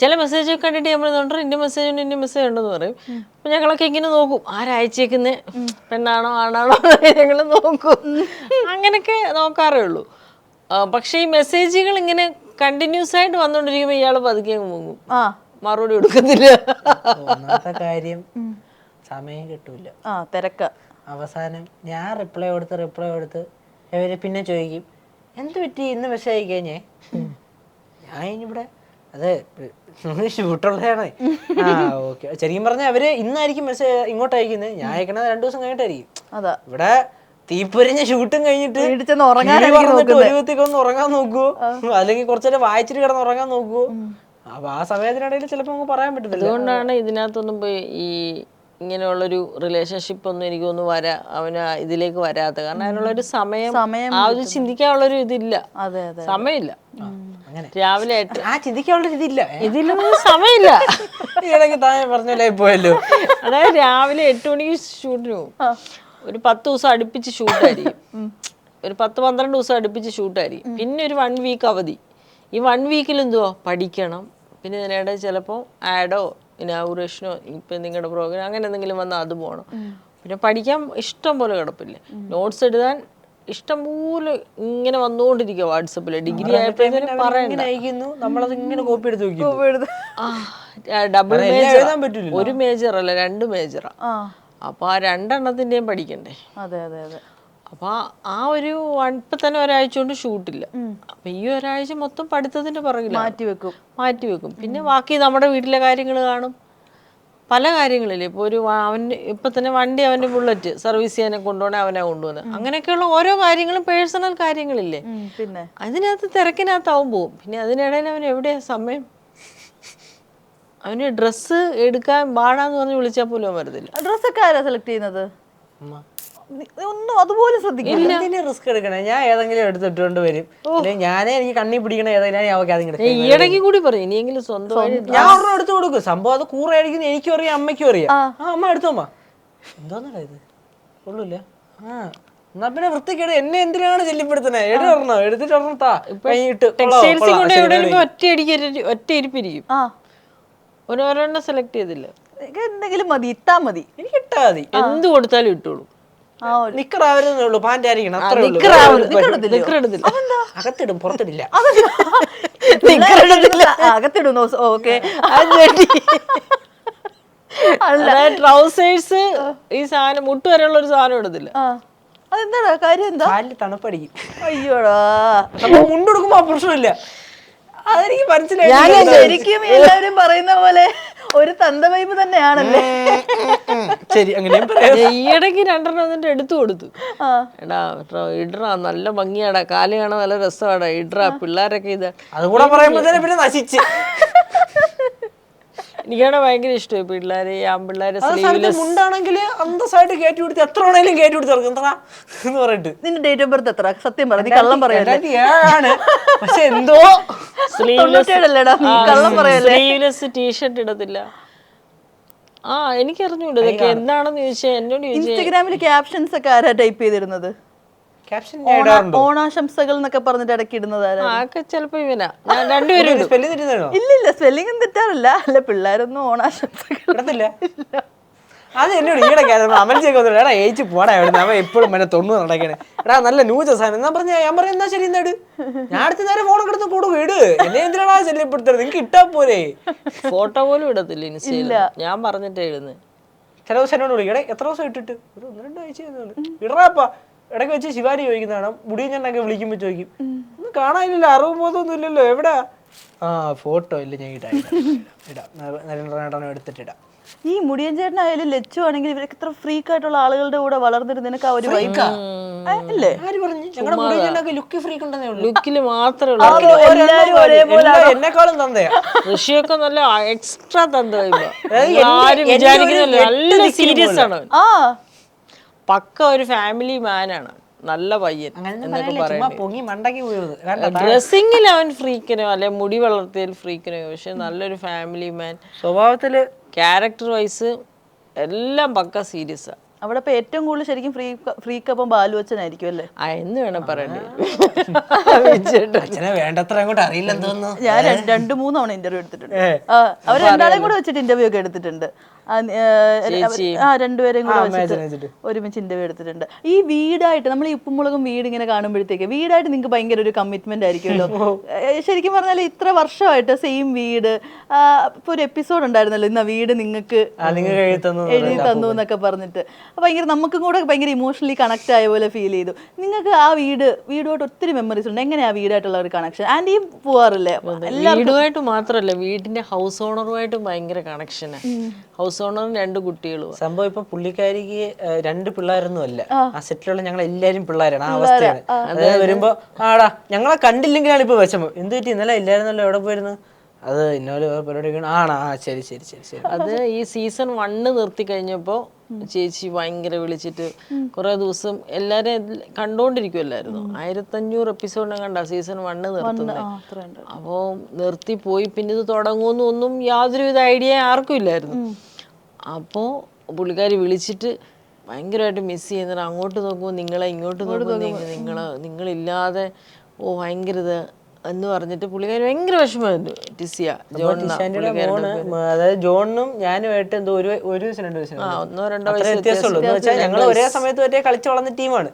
ചില മെസ്സേജ് കണ്ടിട്ട് നമ്മൾ ഇന്ന മെസ്സേജ് ഉണ്ട് ഇന്ന മെസ്സേജ് ഉണ്ടെന്ന് പറയും. അപ്പൊ ഞങ്ങളൊക്കെ ഇങ്ങനെ നോക്കും, ആരയച്ചേക്കുന്നേ, പെണ്ണാണോ ആണാണോ, ഞങ്ങൾ നോക്കും. അങ്ങനെയൊക്കെ നോക്കാറേ ഉള്ളൂ. പക്ഷെ ഈ മെസ്സേജുകൾ ഇങ്ങനെ കണ്ടിന്യൂസ് ആയിട്ട് വന്നോണ്ടിരിക്കുമ്പോ ഇയാള് പതുക്കെ പോകും, മറുപടി കൊടുക്കത്തില്ല. ഒന്നാമത്തെ കാര്യം സമയം കിട്ടൂല, തിരക്ക. അവസാനം ഞാൻ റിപ്ലൈ കൊടുത്ത് ഇവര് പിന്നെ ചോദിക്കും, എന്ത് പറ്റി ഇന്ന് മെസ്സേജ് അയക്കഴിഞ്ഞേ? ഞാൻ ഇവിടെ അതെ ഷൂട്ടുള്ളതാണ്. ഓക്കെ, ശരിക്കും പറഞ്ഞാൽ അവര് ഇന്നായിരിക്കും മെസ്സേജ് ഇങ്ങോട്ട് അയക്കുന്നത്, ഞാൻ അയക്കണത് 2 ദിവസം കഴിഞ്ഞിട്ടായിരിക്കും. ഇവിടെ തീപ്പൊരിഞ്ഞ ഷൂട്ടും കഴിഞ്ഞിട്ട് ഒന്ന് ഉറങ്ങാൻ നോക്കുവോ, അല്ലെങ്കിൽ കുറച്ചേരം വായിച്ചിട്ട് കിടന്ന് ഉറങ്ങാൻ നോക്കുവോ. അപ്പൊ ആ സമയത്തിനിടയിൽ ചിലപ്പോ നമുക്ക് പറയാൻ പറ്റില്ല. അതുകൊണ്ടാണ് ഇതിനകത്തൊന്നും പോയി ഈ ഇങ്ങനെയുള്ളൊരു റിലേഷൻഷിപ്പ് ഒന്നും എനിക്കൊന്നും അവന് ഇതിലേക്ക് വരാത്ത. കാരണം അതിനുള്ളൊരു സമയം ആ ഒരു ചിന്തിക്കാനുള്ളൊരു ഇതില്ല, സമയമില്ല. രാവിലെ ചിന്തിക്കാനുള്ളൊരു ഇതിലൊന്നും സമയമില്ല. പറഞ്ഞല്ലേ പോയല്ലോ. അതായത് രാവിലെ 8 മണിക്ക് ഷൂട്ടിന് പോകും, ഒരു 10 ദിവസം അടുപ്പിച്ച് ഷൂട്ടായിരിക്കും, ഒരു 10-12 ദിവസം അടുപ്പിച്ച് ഷൂട്ടായിരിക്കും. പിന്നെ ഒരു 1 വീക്ക് അവധി. ഈ 1 വീക്കിൽ എന്തുവാ പഠിക്കണം, പിന്നെ ഇതിനിടെ ചിലപ്പോൾ ആഡോ ഇനാഗുറേഷനോ ഇപ്പം നിങ്ങളുടെ പ്രോഗ്രാം അങ്ങനെ എന്തെങ്കിലും വന്നാൽ അത് പോകണം. പിന്നെ പഠിക്കാൻ ഇഷ്ടം പോലെ കിടപ്പില്ലേ, നോട്ട്സ് എഴുതാൻ ഇഷ്ടം പോലെ ഇങ്ങനെ വന്നുകൊണ്ടിരിക്കുക വാട്സപ്പില്. ഡിഗ്രി ആയപ്പോഴത്തേനും ഡബിൾ മേജർ, ഒരു മേജർ അല്ല 2 മേജറാ. അപ്പൊ ആ 2 എണ്ണത്തിന്റെയും പഠിക്കണ്ടേ. അപ്പൊ ആ ഒരു ഇപ്പൊ തന്നെ ഒരാഴ്ച കൊണ്ട് ഷൂട്ടില്ല. അപ്പൊ ഈ ഒരാഴ്ച മൊത്തം പഠിത്തത്തിന്റെ പുറകില്ല, മാറ്റി വെക്കും. പിന്നെ ബാക്കി നമ്മുടെ വീട്ടിലെ കാര്യങ്ങൾ കാണും, പല കാര്യങ്ങളില്ലേ. ഇപ്പോൾ അവന് ഇപ്പൊ തന്നെ വണ്ടി, അവന്റെ ബുള്ളറ്റ് സർവീസ് ചെയ്യാനെ കൊണ്ടുപോകണേ അവനെ കൊണ്ടുപോകുന്നത്, അങ്ങനെയൊക്കെയുള്ള ഓരോ കാര്യങ്ങളും പേഴ്സണൽ കാര്യങ്ങളില്ലേ, പിന്നെ അതിനകത്ത് തിരക്കിനകത്താവും പോവും. പിന്നെ അതിനിടയിൽ അവൻ എവിടെയാ സമയം? അവന് ഡ്രസ്സ് എടുക്കാൻ പാടാന്ന് പറഞ്ഞ് വിളിച്ചാൽ പോലും അവൻ വരുന്നില്ല. ഡ്രസ്സൊക്കെ ആരാ സെലക്ട് ചെയ്യുന്നത്? ഒന്നും അതുപോലെ ശ്രദ്ധിക്കില്ല. റിസ്ക് എടുക്കണേ, ഞാൻ ഏതെങ്കിലും എടുത്തിട്ടുകൊണ്ട് വരും. ഞാനേ എനിക്ക് കണ്ണി പിടിക്കണ ഏതെങ്കിലും ഈ ഇടയ്ക്ക് കൂടി പറയും ഇനിയെങ്കിലും സ്വന്തമായി ഞാൻ ഒരെണ്ണം എടുത്തു കൊടുക്കും. സംഭവം അത് കൂറായിരിക്കും, എനിക്കും അറിയാം അമ്മയ്ക്കും അറിയാം. അമ്മ എടുത്തോമ്മ, എന്തോന്നാ ഇത് കൊള്ളൂല. എന്നാ പിന്നെ വൃത്തിക്കേട് എന്നെ എന്തിനാണ് ശല്യപ്പെടുത്തുന്നത്? എടുത്തിട്ട് ഒരെണ്ണത്താ കഴിഞ്ഞിട്ട് ഒറ്റ ഇരിപ്പിരിക്കും. ഒരെണ്ണം സെലക്ട് ചെയ്തില്ല, എന്തെങ്കിലും മതി, ഇട്ടാ മതി, എനിക്ക് ഇട്ടാ മതി, എന്ത് കൊടുത്താലും ഇട്ടോളൂ. നിക്കറാവരുന്നേ ഉള്ളൂ, പാന്റ് ആയിരിക്കണം, അത്രേ ഉള്ളൂ. അകത്തിടും, പുറത്തിടില്ല. അകത്തിടുന്നു. ഓക്കെ, ട്രൗസേഴ്സ് ഈ സാധനം മുട്ട് വരെയുള്ള ഒരു സാധനം ഇടത്തില്ല. അതെന്താ കാര്യം? എന്താ? കാലിൽ തണുപ്പടിക്കും. അയ്യോടാ, മുണ്ടെടുക്കുമ്പോ ആ പ്രശ്നമില്ല. അതെനിക്ക് മനസ്സിലായി. ശരിക്കും എല്ലാവരും പറയുന്ന പോലെ ഒരു തന്ത വൈബ് തന്നെയാണല്ലേ? ശരി, അങ്ങനെയും ഈ ഇടയ്ക്ക് 2 എന്നിട്ട് എടുത്തു കൊടുത്തു. എടാ ഇടറാ, നല്ല ഭംഗിയാടാ, കാല് കാണാൻ നല്ല രസമാടാ, ഇടറാ, പിള്ളേരൊക്കെ ഇതാ. അതുകൂടെ പറയുമ്പോ തന്നെ പിന്നെ നശിച്ച്. എനിക്കാണ് ഭയങ്കര ഇഷ്ടമായി പിള്ളേര്, ആൺപിള്ളേരെ മുണ്ടാണെങ്കിൽ അന്തസ്സായിട്ട് കയറ്റി കൊടുത്ത് എത്ര വേണേലും കയറ്റി കൊടുത്ത് എന്താ എന്ന് പറഞ്ഞിട്ട്. നിന്റെ ഡേറ്റ് ഓഫ് ബർത്ത് എത്ര? സത്യം പറ, നീ കള്ളം പറയല്ലേ? 2007 പക്ഷെ എന്തോ സ്ലീവ്ലെസ് ടീഷർട്ട് ഇടത്തില്ല. എനിക്കറിഞ്ഞൂടെ ഇതൊക്കെ എന്താണെന്ന് ചോദിച്ചാൽ എന്നോട് ചോദിച്ചാൽ. ഇൻസ്റ്റഗ്രാമിൽ ക്യാപ്ഷൻസ് ഒക്കെ ആരാ ടൈപ്പ് ചെയ്തിരുന്നത്? ഓണാശംസകൾ എന്നൊക്കെ പറഞ്ഞിട്ട് ഇടയ്ക്ക് ഇടുന്നത് ചിലപ്പോ ഇവനാ. രണ്ടുപേരും ഇല്ലില്ല, സ്പെല്ലിംഗ് തെറ്റാറില്ല. അല്ല, പിള്ളേരൊന്നും ഓണാശംസകൾ ഇടത്തില്ല. അത് എന്നോട് ഈടെ അമൽജിയൊക്കെ എടാ ഏച്ച് പോടാ എവിടെ അവൻ എപ്പോഴും മറ്റേ 90 നടക്കണേ, എടാ നല്ല ന്യൂജ സാധനം എന്നാ പറഞ്ഞ. ഞാൻ പറയാം എന്നാ ശരി, എന്നാ ഞാൻ അടുത്ത നേരം ഫോണൊക്കെ എടുത്ത് കൊടുക്കും, ഇട്, എന്നെ എന്തിനാ ശല്യപ്പെടുത്തരുത്, നിങ്ങൾക്ക് ഇട്ടാ പോരെ. ഫോട്ടോ പോലും ഇടത്തില്ല ഇൻസ്റ്റയില്, ഞാൻ പറഞ്ഞിട്ടേ ഇടുന്നത്. ചില ദിവസം എന്നോട് വിളിക്കടേ എത്ര ദിവസം ഇട്ടിട്ട്, ഒരു 1-2 ആഴ്ച ഇടറാപ്പാ. ഇടയ്ക്ക് വെച്ച് ശിവാനി ചോദിക്കുന്നതാണ്, മുടിയഞ്ഞെണ്ണൊക്കെ വിളിക്കുമ്പോൾ ചോദിക്കും, ഒന്നും കാണാനില്ലല്ലോ, 60-30 ഇല്ലല്ലോ, എവിടാ? ഫോട്ടോ ഇല്ല, ഞാൻ ഇടാം, നരേന്ദ്രനാഥനെ എടുത്തിട്ടിടാം. ഈ മുടിയൻ ചേട്ടനായാലും ലച്ചു ആണെങ്കിൽ ഇവരൊക്കെ ഇത്ര ഫ്രീക്ക് ആയിട്ടുള്ള ആളുകളുടെ കൂടെ വളർന്നിട്ട് നിനക്ക് ആ ഒരു വൈബ് അല്ലേ? ലുക്കില് മാത്രമേ എന്നെക്കാളും തന്തയാ. ഋഷിയൊക്കെ നല്ല എക്സ്ട്രാ തന്ത ആരും വിചാരിക്കുന്നില്ല, നല്ല സീരിയസ് ആണ്. പക്ക ഒരു ഫാമിലി മാനാണ്, നല്ല പയ്യൻ എന്നൊക്കെ പറയുന്നത്. ഡ്രസ്സിങ്ങിൽ അവൻ ഫ്രീക്കനോ അല്ലെ മുടി വളർത്തിയതിൽ ഫ്രീക്കനോ, പക്ഷെ നല്ലൊരു ഫാമിലി മാൻ സ്വഭാവത്തില്. ക്യാരക്ടർ വൈസ് എല്ലാം പക്ക സീരിയസാ. അവിടെ ഇപ്പൊ ഏറ്റവും കൂടുതൽ ശരിക്കും ഫ്രീക്ക് അപ്പം ബാലു അച്ഛനായിരിക്കും അല്ലേ? എന്ന് വേണം പറയണ്ടേ. വേണ്ടത്ര അങ്ങോട്ട് അറിയില്ലെന്ന് തോന്നുന്നു. ഞാൻ 2-3 തവണ ഇന്റർവ്യൂ എടുത്തിട്ടുണ്ട്. അവർ രണ്ടാളെയും കൂടെ വെച്ചിട്ട് ഇന്റർവ്യൂ ഒക്കെ എടുത്തിട്ടുണ്ട്. രണ്ടുപേരെയും കൂടെ വെച്ചിട്ട് ഒരുമിച്ച് ഇന്റർവ്യൂ എടുത്തിട്ടുണ്ട്. ഈ വീടായിട്ട് നമ്മൾ ഈ ഉപ്പുമുളകും വീട് ഇങ്ങനെ കാണുമ്പോഴത്തേക്ക് വീടായിട്ട് നിങ്ങൾക്ക് ഭയങ്കര ഒരു കമ്മിറ്റ്മെന്റ് ആയിരിക്കുമല്ലോ. ശരിക്കും പറഞ്ഞാൽ ഇത്ര വർഷമായിട്ട് സെയിം വീട്. ഇപ്പൊ ഒരു എപ്പിസോഡ് ഉണ്ടായിരുന്നല്ലോ, ഇന്ന് വീട് നിങ്ങൾക്ക് എഴുതി തന്നു എന്നൊക്കെ പറഞ്ഞിട്ട് ഭയങ്കര നമുക്കും കൂടെ ഭയങ്കര ഇമോഷണലി കണക്ട് ആയ പോലെ ഫീൽ ചെയ്തു. നിങ്ങൾക്ക് ആ വീടുമായിട്ട് ഒത്തിരി മെമ്മറീസ് ഉണ്ട്. എങ്ങനെയാ വീടായിട്ടുള്ള ഒരു കണക്ഷൻ? ആൻഡ് ഈ പോവാറില്ലേ? വീടുമായിട്ട് മാത്രല്ല, വീടിന്റെ ഹൗസ് ഓണറുമായിട്ട് ഭയങ്കര കണക്ഷനാണ്. ഹൗസ് ഓണറും 2 കുട്ടികളും. സംഭവം ഇപ്പൊ പുള്ളിക്കാരിക്ക് 2 പിള്ളേരൊന്നും അല്ല, ആ സെറ്റിലുള്ള ഞങ്ങൾ എല്ലാരും പിള്ളേരാണ്. ആ അവസ്ഥയാണ്. അതായത് വരുമ്പോ ആടാ ഞങ്ങളെ കണ്ടില്ലെങ്കിലാണ് ഇപ്പൊ വിഷമം. എന്ത് പറ്റി, ഇന്നലെ ഇല്ലായിരുന്നല്ലോ, എവിടെ പോയിരുന്നു? അത് ഇന്നലെ പരിപാടി ആണോ? ശരി ശരി ശരി ശരി. അത് ഈ സീസൺ 1 നിർത്തി കഴിഞ്ഞപ്പോ ചേച്ചി ഭയങ്കര വിളിച്ചിട്ട് കുറെ ദിവസം എല്ലാരും കണ്ടോണ്ടിരിക്കുമല്ലായിരുന്നു. 1500 എപ്പിസോഡിനെ കണ്ട സീസൺ 1 നിർത്തുന്നത്. അപ്പോ നിർത്തി പോയി. പിന്നെ ഇത് തുടങ്ങുമെന്നൊന്നും യാതൊരുവിധ ഐഡിയ ആർക്കും ഇല്ലായിരുന്നു. അപ്പോൾ പുള്ളിക്കാരി വിളിച്ചിട്ട് ഭയങ്കരമായിട്ട് മിസ് ചെയ്യുന്നത്, അങ്ങോട്ട് നോക്കുമ്പോൾ നിങ്ങളെ, ഇങ്ങോട്ട് നോക്കുമ്പോൾ നിങ്ങളില്ലാതെ ഭയങ്കര ഇത് എന്ന് പറഞ്ഞിട്ട് പുള്ളിക്കാരി ഭയങ്കര വിഷമമായിരുന്നു. അതായത് ജോണിനും ഞാനുമായിട്ട് എന്തോ ഒരു 1-2 വയസ്സ് 1-2 വയസ്സ് വ്യത്യാസമുള്ളൂ. എന്ന് വെച്ചാൽ ഞങ്ങൾ ഒരേ സമയത്ത് പറ്റേ കളിച്ച് വളർന്ന ടീമാണ്.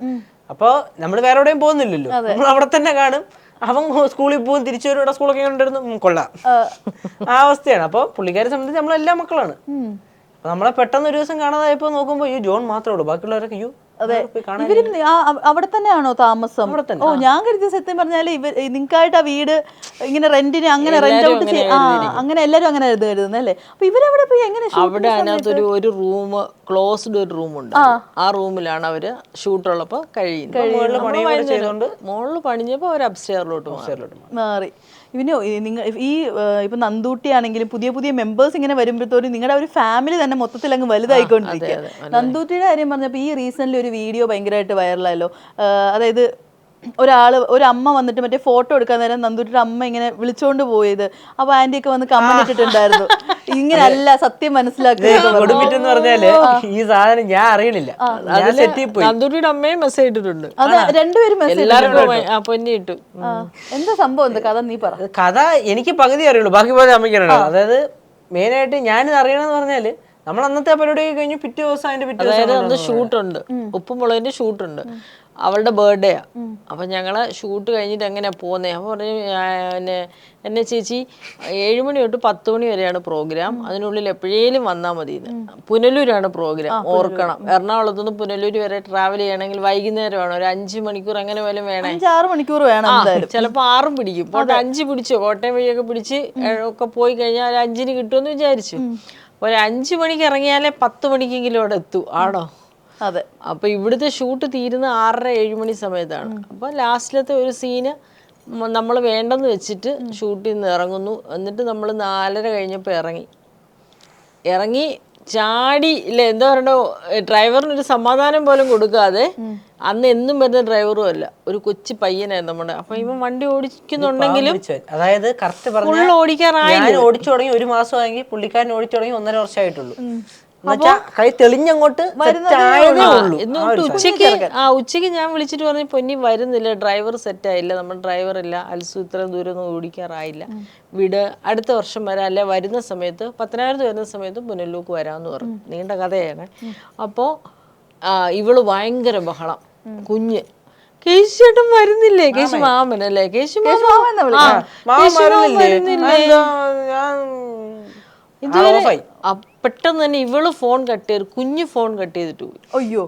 അപ്പൊ നമ്മൾ വേറെ എവിടെയും പോകുന്നില്ലല്ലോ, നമ്മൾ അവിടെ തന്നെ കാണും. അവൻ സ്കൂളിൽ പോകും, തിരിച്ചു വരും, ഇവിടെ സ്കൂളൊക്കെ കൊണ്ടിരുന്നു കൊള്ളാം, ആ അവസ്ഥയാണ്. അപ്പൊ പുള്ളിക്കാരെ സംബന്ധിച്ച് നമ്മളെല്ലാ മക്കളാണ്. നമ്മളെ പെട്ടെന്ന് ഒരു ദിവസം കാണാതായപ്പോ നോക്കുമ്പോ ജോൺ മാത്രമേ ഉള്ളൂ, ബാക്കിയുള്ളവരൊക്കെ അതെ ഇവരും അവിടെ തന്നെയാണോ താമസം? ഓ ഞാൻ കരുതിയ സത്യം പറഞ്ഞാല് നിങ്ങൾക്കായിട്ട് ആ വീട് ഇങ്ങനെ റെന്റിന് അങ്ങനെ റെന്റ് ഔട്ട് അങ്ങനെ എല്ലാരും അങ്ങനെ കരുതുന്നത് അല്ലേ? അപ്പൊ ഇവരവിടെ പോയി എങ്ങനെ അവിടെ അതിനകത്തൊരു ഒരു റൂം, ക്ലോസ്ഡ് ഒരു റൂമുണ്ട്. ആ റൂമിലാണ് അവര് ഷൂട്ടുള്ളപ്പോ കഴിയുന്നത്. മുകളിൽ പണിഞ്ഞപ്പോ അവർ അപ്സ്റ്റെയറിലോട്ട് മാറി. ഇവന് നിങ്ങൾ ഈ ഇപ്പൊ നന്ദൂട്ടി ആണെങ്കിലും പുതിയ പുതിയ മെമ്പേഴ്സ് ഇങ്ങനെ വരുമ്പോഴത്തോലും നിങ്ങളുടെ ഒരു ഫാമിലി തന്നെ മൊത്തത്തിൽ അങ്ങ് വലുതായിക്കൊണ്ടിരിക്കുക. നന്ദൂട്ടിയുടെ കാര്യം പറഞ്ഞപ്പോൾ ഈ റീസെന്റ് ഒരു വീഡിയോ ഭയങ്കരമായിട്ട് വൈറലായല്ലോ. അതായത് ഒരു അമ്മ വന്നിട്ട് മറ്റേ ഫോട്ടോ എടുക്കാൻ നേരം നന്ദൂട്ടിയുടെ അമ്മ ഇങ്ങനെ വിളിച്ചോണ്ട് പോയത്. അപ്പൊ ആന്റി ഒക്കെ വന്ന് കമന്റ് ഇട്ടിട്ടുണ്ടായിരുന്നു, ഇങ്ങനല്ല സത്യം മനസ്സിലാക്കിയെന്ന് പറഞ്ഞാല് ഈ സാധനം ഞാൻ അറിയണില്ല. നന്ദൂട്ടിയുടെ അമ്മയും മെസ്സേജ് ഇട്ടിട്ടുണ്ട്. അതെ രണ്ടുപേരും പൊന്നി ഇട്ടു. എന്താ സംഭവം? എന്താ കഥ നീ പറ. കഥ എനിക്ക് പകുതി അറിയുള്ളൂ, ബാക്കി പോലെ അമ്മയ്ക്കാണ്. അതായത് മെയിനായിട്ട് ഞാനിത് അറിയണമെന്ന് പറഞ്ഞാല് നമ്മൾ അന്നത്തെ പരിപാടി കഴിഞ്ഞ് പിറ്റേ ദിവസം അതായത് അന്ന് ഷൂട്ടുണ്ട്, ഉപ്പുമുളകിന്റെ ഷൂട്ടുണ്ട്. അവളുടെ ബർത്ത്ഡേയാ. അപ്പം ഞങ്ങളെ ഷൂട്ട് കഴിഞ്ഞിട്ട് എങ്ങനെയാ പോകുന്നത്? അപ്പോൾ പറഞ്ഞു എന്നെ ചേച്ചി 7 മണി തൊട്ട് 10 മണി വരെയാണ് പ്രോഗ്രാം, അതിനുള്ളിൽ എപ്പോഴേലും വന്നാൽ മതി. പുനലൂരാണ് പ്രോഗ്രാം, ഓർക്കണം. എറണാകുളത്ത് നിന്ന് പുനലൂർ വരെ ട്രാവൽ ചെയ്യണമെങ്കിൽ വൈകുന്നേരമാണ്, ഒരു 5 മണിക്കൂർ എങ്ങനെ പോലും വേണം, 5-6 മണിക്കൂർ വേണം. ചിലപ്പോൾ 6 പിടിക്കും. പോട്ടെ 5 പിടിച്ചോ, കോട്ടയം വഴിയൊക്കെ പിടിച്ച് ഒക്കെ പോയി കഴിഞ്ഞാൽ 5-ന് കിട്ടുമെന്ന് വിചാരിച്ചു. ഒരു 5 മണിക്ക് ഇറങ്ങിയാലേ 10 മണിക്കെങ്കിലും അവിടെ എത്തൂ ആണോ? അതെ. അപ്പൊ ഇവിടുത്തെ ഷൂട്ട് തീരുന്ന 6:30-7 മണി സമയത്താണ്. അപ്പൊ ലാസ്റ്റിലത്തെ ഒരു സീന് നമ്മൾ വേണ്ടെന്ന് വെച്ചിട്ട് ഷൂട്ടിൽ നിന്ന് ഇറങ്ങുന്നു. എന്നിട്ട് നമ്മൾ 4:30 കഴിഞ്ഞപ്പോൾ ഇറങ്ങി ചാടി ഇല്ല, എന്താ പറയണ്ടോ, ഡ്രൈവറിനൊരു സമാധാനം പോലും കൊടുക്കാതെ. അന്ന് എന്നും വരുന്ന ഡ്രൈവറും അല്ല, ഒരു കൊച്ചു പയ്യനായിരുന്നു നമ്മുടെ. അപ്പൊ ഇവൻ വണ്ടി ഓടിക്കുന്നുണ്ടെങ്കിലും അതായത് കറക്റ്റ് ഫുൾ ഓടിക്കാറായി. ഓടിച്ചു തുടങ്ങി 1 മാസമായെങ്കിൽ പുള്ളിക്കാരൻ ഓടിച്ചു തുടങ്ങി 1.5 വർഷമായിട്ടുള്ളൂ. കൈ തെളിഞ്ഞങ്ങോട്ട് ഉച്ചയ്ക്ക് ഞാൻ വിളിച്ചിട്ട് പറഞ്ഞു, പൊന്നി വരുന്നില്ല, ഡ്രൈവർ സെറ്റായില്ല, നമ്മുടെ ഡ്രൈവറില്ല, അൽസു ഇത്രയും ദൂരം ഒന്നും ഓടിക്കാറായില്ല, വീട് അടുത്ത വർഷം വരാം, അല്ലെ വരുന്ന സമയത്ത് 10,000 വരുന്ന സമയത്ത് പുനലൂർക്ക് വരാമെന്ന് പറഞ്ഞു. നീണ്ട കഥയാണ്. അപ്പോൾ ഇവള് ഭയങ്കര ബഹളം, കുഞ്ഞ് കേശുചേട്ടൻ വരുന്നില്ലേ, കേശു മാമൻ അല്ലേ, കേശു ഇതുവരെ പെട്ടെന്ന് തന്നെ ഇവള് ഫോൺ കട്ട് ചെയ്ത്, കുഞ്ഞ് ഫോൺ കട്ട് ചെയ്തിട്ട് പോയി. അയ്യോ,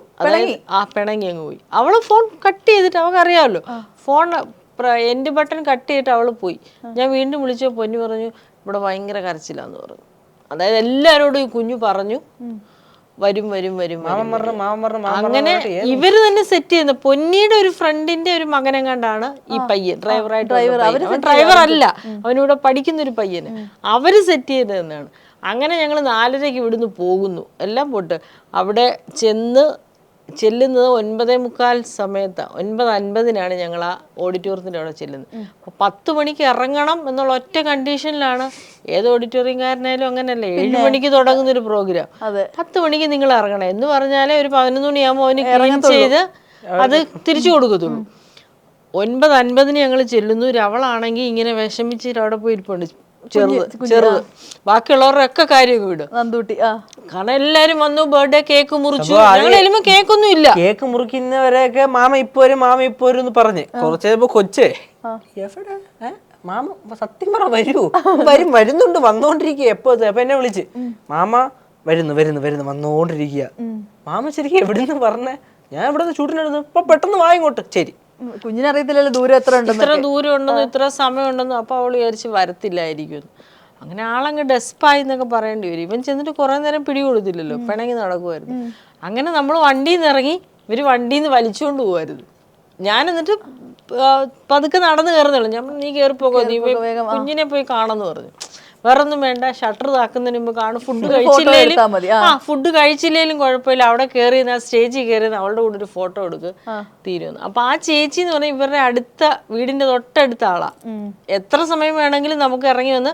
പിണങ്ങി അങ്ങ് പോയി. അവള് ഫോൺ കട്ട് ചെയ്തിട്ട്, അവൾക്ക് അറിയാമല്ലോ ഫോൺ എൻഡ് ബട്ടൺ കട്ട് ചെയ്തിട്ട് അവള് പോയി. ഞാൻ വീണ്ടും വിളിച്ചോ, പൊന്നു പറഞ്ഞു ഇവിടെ ഭയങ്കര കരച്ചില്ലാന്ന് പറഞ്ഞു. അതായത് എല്ലാരോടും ഈ കുഞ്ഞു പറഞ്ഞു വരും. അങ്ങനെ ഇവര് തന്നെ സെറ്റ് ചെയ്യുന്ന പൊന്നിയുടെ ഒരു ഫ്രണ്ടിന്റെ ഒരു മകനെങ്ങാണ്ടാണ് ഈ പയ്യൻ ഡ്രൈവറായിട്ട്. ഡ്രൈവർ അല്ല, അവനിവിടെ പഠിക്കുന്ന ഒരു പയ്യന്. അവര് സെറ്റ് ചെയ്തതെന്നാണ്. അങ്ങനെ ഞങ്ങൾ 4:30 ഇവിടുന്ന് പോകുന്നു, എല്ലാം പോട്ട് അവിടെ ചെല്ലുന്നത് 9:45 സമയത്ത്. 9:50 ഞങ്ങൾ ആ ഓഡിറ്റോറിയത്തിൻ്റെ അവിടെ ചെല്ലുന്നത്. അപ്പോൾ 10 മണിക്ക് ഇറങ്ങണം എന്നുള്ള ഒറ്റ കണ്ടീഷനിലാണ്. ഏത് ഓഡിറ്റോറിയംകാരനായാലും അങ്ങനെയല്ലേ, 7 മണിക്ക് തുടങ്ങുന്നൊരു പ്രോഗ്രാം, 10 മണിക്ക് നിങ്ങൾ ഇറങ്ങണം എന്ന് പറഞ്ഞാലേ ഒരു 11 മണിയാകുമ്പോൾ അവന് ക്ലീൻ ചെയ്ത് അത് തിരിച്ചു കൊടുക്കത്തുള്ളൂ. 9:50 ഞങ്ങൾ ചെല്ലുന്നു. അവളാണെങ്കിൽ ഇങ്ങനെ വിഷമിച്ചിട്ട് അവിടെ പോയി ഇരിപ്പുണ്ട്, ചെറുത്. ബാക്കിയുള്ളവരുടെ ഒക്കെ കാര്യം വിടും നന്ദൂട്ടി. കാരണം എല്ലാരും വന്നു, ബർത്ത്ഡേ കേക്ക് മുറിച്ചു. ഞങ്ങൾ കേക്കൊന്നും ഇല്ല. കേക്ക് മുറിക്കുന്നവരെയൊക്കെ മാമ ഇപ്പൊ വരും എന്ന് പറഞ്ഞ് കുറച്ച് കഴിയുമ്പോ കൊച്ചേ എവിടെ മാമ സത്യം പറ വരുന്നുണ്ട്, വന്നോണ്ടിരിക്കുക. എപ്പോ എന്നെ വിളിച്ച് മാമ വരുന്നു വന്നോണ്ടിരിക്കുക. മാമ ശരിക്കും എവിടെന്ന് പറഞ്ഞേ? ഞാൻ ഇവിടെ ഷൂട്ടിനെടുന്നു, ഇപ്പൊ പെട്ടെന്ന് വായിങ്ങോട്ട്. ശരി, കുഞ്ഞിനറിയത്തില്ലല്ലോ ദൂരം എത്ര ദൂരം ഉണ്ടെന്ന്, ഇത്ര സമയം ഉണ്ടെന്ന്. അപ്പൊ അവള് വിചാരിച്ച് വരത്തില്ലായിരിക്കും. അങ്ങനെ ആളങ്ങ് ഡെസ്പായി എന്നൊക്കെ പറയേണ്ടി വരും. ഇവൻ ചെന്നിട്ട് കുറെ നേരം പിടി കൊടുത്തില്ലല്ലോ, പിണങ്ങി നടക്കുമായിരുന്നു. അങ്ങനെ നമ്മൾ വണ്ടിയിൽ നിന്ന് ഇറങ്ങി, ഇവര് വണ്ടിയിൽ നിന്ന് വലിച്ചുകൊണ്ട് പോകുമായിരുന്നു. ഞാൻ എന്നിട്ട് പതുക്കെ നടന്നു കയറുന്നുള്ളൂ. ഞാൻ നീ കയറിപ്പോകോ, നീ പോയി കുഞ്ഞിനെ പോയി കാണുമെന്ന് പറഞ്ഞു. വേറൊന്നും വേണ്ട, ഷട്ടർ താക്കുന്നതിന് മുമ്പ് കാണും. ഫുഡ് കഴിച്ചില്ലേലും കുഴപ്പമില്ല, അവിടെ കയറി സ്റ്റേജിൽ കയറി അവളുടെ കൂടെ ഒരു ഫോട്ടോ എടുക്ക്, തീരുന്നു. അപ്പൊ ആ ചേച്ചി എന്ന് പറഞ്ഞാൽ ഇവരുടെ അടുത്ത വീടിന്റെ തൊട്ടടുത്ത ആളാ. എത്ര സമയം വേണമെങ്കിലും നമുക്ക് ഇറങ്ങി വന്ന്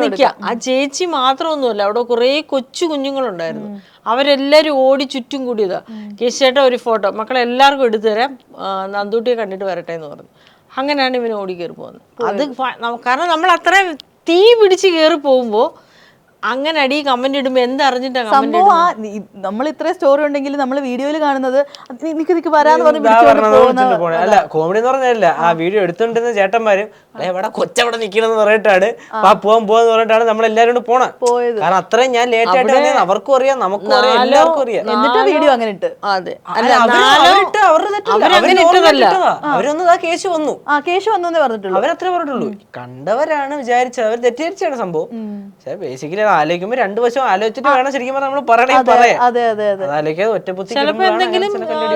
നിൽക്കാം. ആ ചേച്ചി മാത്രമൊന്നുമല്ല, അവിടെ കുറെ കൊച്ചു കുഞ്ഞുങ്ങളുണ്ടായിരുന്നു. അവരെല്ലാരും ഓടി ചുറ്റും കൂടിയതാ. കേശുചേട്ടാ ഒരു ഫോട്ടോ, മക്കളെ എല്ലാവർക്കും എടുത്തു തരാം, നന്ദൂട്ടിയെ കണ്ടിട്ട് വരട്ടെ എന്ന് പറഞ്ഞു. അങ്ങനെയാണ് ഇവന് ഓടി കയറി പോകുന്നത്. അത് കാരണം നമ്മൾ അത്രയും തീ പിടിച്ച് കയറി പോകുമ്പോൾ അങ്ങനെ അടി കമന്റ് ഇടുമ്പോ എന്തറിഞ്ഞിട്ടാ കമന്റ് സംഭവം നമ്മൾ ഇത്രയും സ്റ്റോറി ഉണ്ടെങ്കിൽ നമ്മൾ വീഡിയോയിൽ കാണുന്നത് നിക്ക് വരാന്ന് പറഞ്ഞ് പിടിച്ചോണ്ട് പോകുന്ന അല്ല കോമഡി എന്ന് പറഞ്ഞല്ല ആ വീഡിയോ എടുത്തോണ്ടിരുന്ന ചേട്ടന്മാരും എവിടെ കൊച്ചവിടെ നിക്കണെന്ന് പറഞ്ഞിട്ടാണ് പോവാന്ന് പറഞ്ഞിട്ടാണ് നമ്മളെല്ലാരും കൂടെ പോയത്. കാരണം അത്രയും ഞാൻ ലേറ്റ് ആയിട്ട് വന്നത് അവർക്കും അറിയാം, നമുക്കും അറിയാം, എല്ലാവർക്കും അറിയാം. എന്നിട്ട് വീഡിയോ അങ്ങനെ ഇട്ട്. അതെ അവരൊന്നും ആ കേസ് വന്നു കേസ് വന്നു പറഞ്ഞിട്ടുള്ളൂ. അവരത്രേ പറഞ്ഞിട്ടുള്ളൂ. കണ്ടവരാണ് വിചാരിച്ചത്, അവർ തെറ്റിദ്ധരിച്ചാണ് സംഭവം. ബേസിക്കലി ആലോചിക്കുമ്പോ രണ്ടു വശം ആലോചിച്ചിട്ട് വേണം ശരിക്കും നമ്മൾ പറയാം. ആലോചിക്കാതെ ഒറ്റപ്പുത്തി ചിലപ്പോ എന്തെങ്കിലും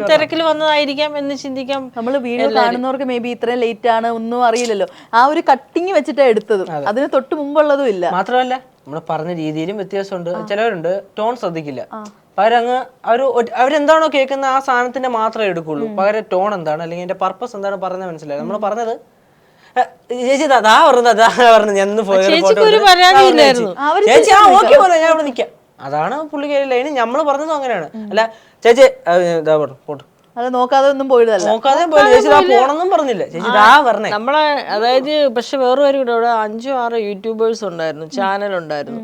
തിരക്കിൽ വന്നതായിരിക്കാം എന്ന് ചിന്തിക്കാം. നമ്മള് വീഡിയോ കാണുന്നവർക്ക് മേ ബി ഇത്രയും ലേറ്റ് ആണ് ഒന്നും അറിയില്ലല്ലോ. ആ ഒരു കട്ടിങ് വെച്ചിട്ടാണ് എടുത്തത്, അതിന് തൊട്ട് മുമ്പുള്ളതും ഇല്ല. മാത്രമല്ല നമ്മൾ പറഞ്ഞ രീതിയിലും വ്യത്യാസമുണ്ട്. ചിലവരുണ്ട് ടോൺ ശ്രദ്ധിക്കില്ല, പകരം അങ്ങ് അവരെന്താണോ കേൾക്കുന്ന ആ സാധനത്തിന്റെ മാത്രമേ എടുക്കുള്ളൂ. പകരം ടോൺ എന്താണ് അല്ലെങ്കിൽ അതിന്റെ പർപ്പസ് എന്താണ് പറഞ്ഞത് മനസ്സിലായി. നമ്മൾ പറഞ്ഞത് ചേച്ചി അതാ പറഞ്ഞു ഞാൻ ചേച്ചി ഓക്കെ പോലെ ഞാൻ ഇവിടെ നിൽക്കാം, അതാണ് പുള്ളിക്കാരി ലൈന്. നമ്മള് പറഞ്ഞതും അങ്ങനെയാണ്. അല്ല ചേച്ചി ഇതാ പറഞ്ഞു പോട്ടെ, അത് നോക്കാതെ ഒന്നും പോയതല്ല, നോക്കാതെ ചേച്ചി പോണെന്നും പറഞ്ഞില്ല, ചേച്ചി ഇതാ പറഞ്ഞേ. നമ്മളെ അതായത് പക്ഷെ വേറെ ഒരു കൂടെ ഇവിടെ 5-6 യൂട്യൂബേഴ്സ് ഉണ്ടായിരുന്നു, ചാനൽ ഉണ്ടായിരുന്നു.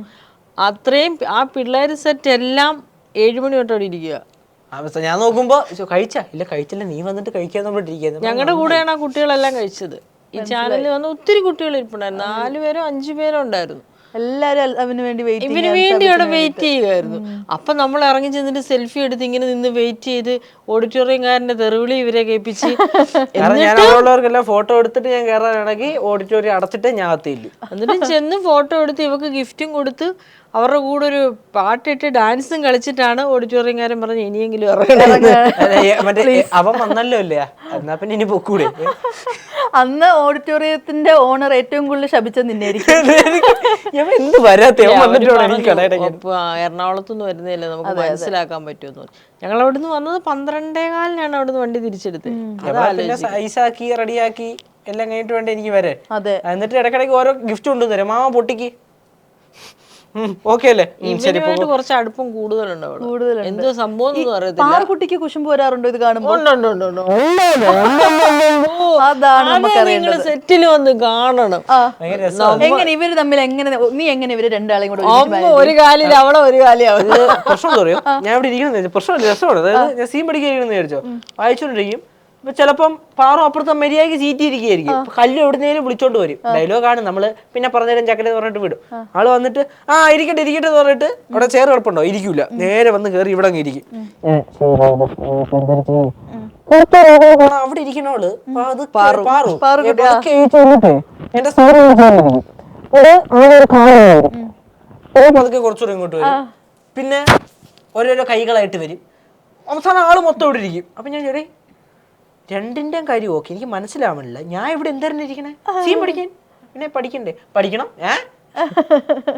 അത്രയും ആ പിള്ളേർ സെറ്റ് എല്ലാം 7 മണി തൊട്ട് അവിടെ ഇരിക്കുക. ഞാൻ നോക്കുമ്പോ കഴിച്ചില്ല നീ വന്നിട്ട് കഴിക്കാന്ന് പറഞ്ഞിരിക്കുന്നത്. ഞങ്ങളുടെ കൂടെയാണ് ആ കുട്ടികളെല്ലാം കഴിച്ചത്. ഈ ചാനലിൽ വന്ന് ഒത്തിരി കുട്ടികൾ ഇരിപ്പുണ്ടായിരുന്നു, 4 പേരോ 5 പേരോ ഉണ്ടായിരുന്നു. എല്ലാരും അവന് വേണ്ടി ഇവന് വേണ്ടി അവിടെ വെയിറ്റ് ചെയ്യുമായിരുന്നു. അപ്പൊ നമ്മൾ ഇറങ്ങി ചെന്നിട്ട് സെൽഫി എടുത്ത് ഇങ്ങനെ നിന്ന് വെയിറ്റ് ചെയ്ത് ഓഡിറ്റോറിയംകാരന്റെ തെറിവിളി ഇവരെ കേൾപ്പിച്ച് ഞാനുള്ളവർക്കെല്ലാം ഫോട്ടോ എടുത്തിട്ട് ഞാൻ കയറാനാണെങ്കിൽ ഓഡിറ്റോറിയം അടച്ചിട്ട് ഞാൻ അകത്തില്ല. എന്നിട്ട് ചെന്ന് ഫോട്ടോ എടുത്ത് ഇവക്ക് ഗിഫ്റ്റും കൊടുത്ത് അവരുടെ കൂടെ ഒരു പാട്ടിട്ട് ഡാൻസും കളിച്ചിട്ടാണ് ഓഡിറ്റോറിയംകാരൻ പറഞ്ഞ് ഇനിയെങ്കിലും മറ്റേ അവൻ വന്നല്ലോ അല്ലേ, എന്നാ പിന്നെ ഇനി പൊക്കൂടെ. അന്ന് ഓഡിറ്റോറിയത്തിന്റെ ഓണർ ഏറ്റവും കൂടുതൽ ശപിച്ചത് നിന്നായിരിക്കും. എറണാകുളത്തുനിന്ന് വരുന്നില്ല, നമുക്ക് മനസ്സിലാക്കാൻ പറ്റുമെന്ന്. ഞങ്ങൾ അവിടുന്ന് വന്നത് 12:15 അവിടുന്ന് വണ്ടി തിരിച്ചെടുത്ത് ഐസാക്കി റെഡിയാക്കി എല്ലാം കഴിഞ്ഞിട്ട് വേണ്ട എനിക്ക് വരാൻ. എന്നിട്ട് ഇടയ്ക്കിടയ്ക്ക് ഓരോ ഗിഫ്റ്റ് കൊണ്ടുവരും, മാമ പൊട്ടിക്ക് ഓക്കെ അല്ലേ. കുറച്ച് അടുപ്പം കൂടുതലുണ്ട്. എന്തോ സംഭവം പാറക്കുട്ടിക്ക് കുശുമ്പ് വരാറുണ്ടോ ഇത് കാണുമ്പോൾ? സെറ്റിൽ വന്ന് കാണണം. എങ്ങനെ ഇവര് തമ്മിൽ നീ എങ്ങനെ ഇവര് രണ്ടാളെയും കൂടെ ഒരു കാലിൽ അവളെ ഒരു കാലിൽ അവള്. പ്രശ്നം എന്താ പറയും, ഞാൻ ഇവിടെ ഇരിക്കുന്ന പ്രശ്നം രസമാണ്. അതായത് ഞാൻ സീൻ പഠിക്കാനിരിക്കുന്ന വിചാരിച്ചോ, വായിച്ചോണ്ടിരിക്കും. ഇപ്പൊ ചിലപ്പം പാറും അപ്പുറത്തെ മര്യാദയ്ക്ക് സീറ്റ് ഇരിക്കുകയായിരിക്കും, കല്ല് എവിടുന്നേലും വിളിച്ചോണ്ട് വരും. ഡയലോഗാണ് നമ്മള് പിന്നെ പറഞ്ഞേരം ചക്കര പറഞ്ഞിട്ട് വിടും. ആള് വന്നിട്ട് ഇരിക്കട്ടെ എന്ന് പറഞ്ഞിട്ട് അവിടെ ചെയർ കിടപ്പുണ്ടോ, ഇരിക്കൂല, നേരെ വന്ന് കയറി ഇവിടെ അങ്ങ് ഇരിക്കും. അവിടെ ഇരിക്കണോള് എന്റെ കുറച്ചുകൂടെ ഇങ്ങോട്ട് വരും, പിന്നെ ഓരോരോ കൈകളായിട്ട് വരും. അവസാനം ആള് മൊത്തം ഇവിടെ ഇരിക്കും. അപ്പൊ ഞാൻ ചെറിയ രണ്ടിന്റെയും കാര്യം ഓക്കെ, എനിക്ക് മനസ്സിലാവണില്ല. ഞാൻ ഇവിടെ എന്തായിരുന്നു ഇരിക്കണേ, സീൻ പഠിക്കാൻ, പിന്നെ പഠിക്കണം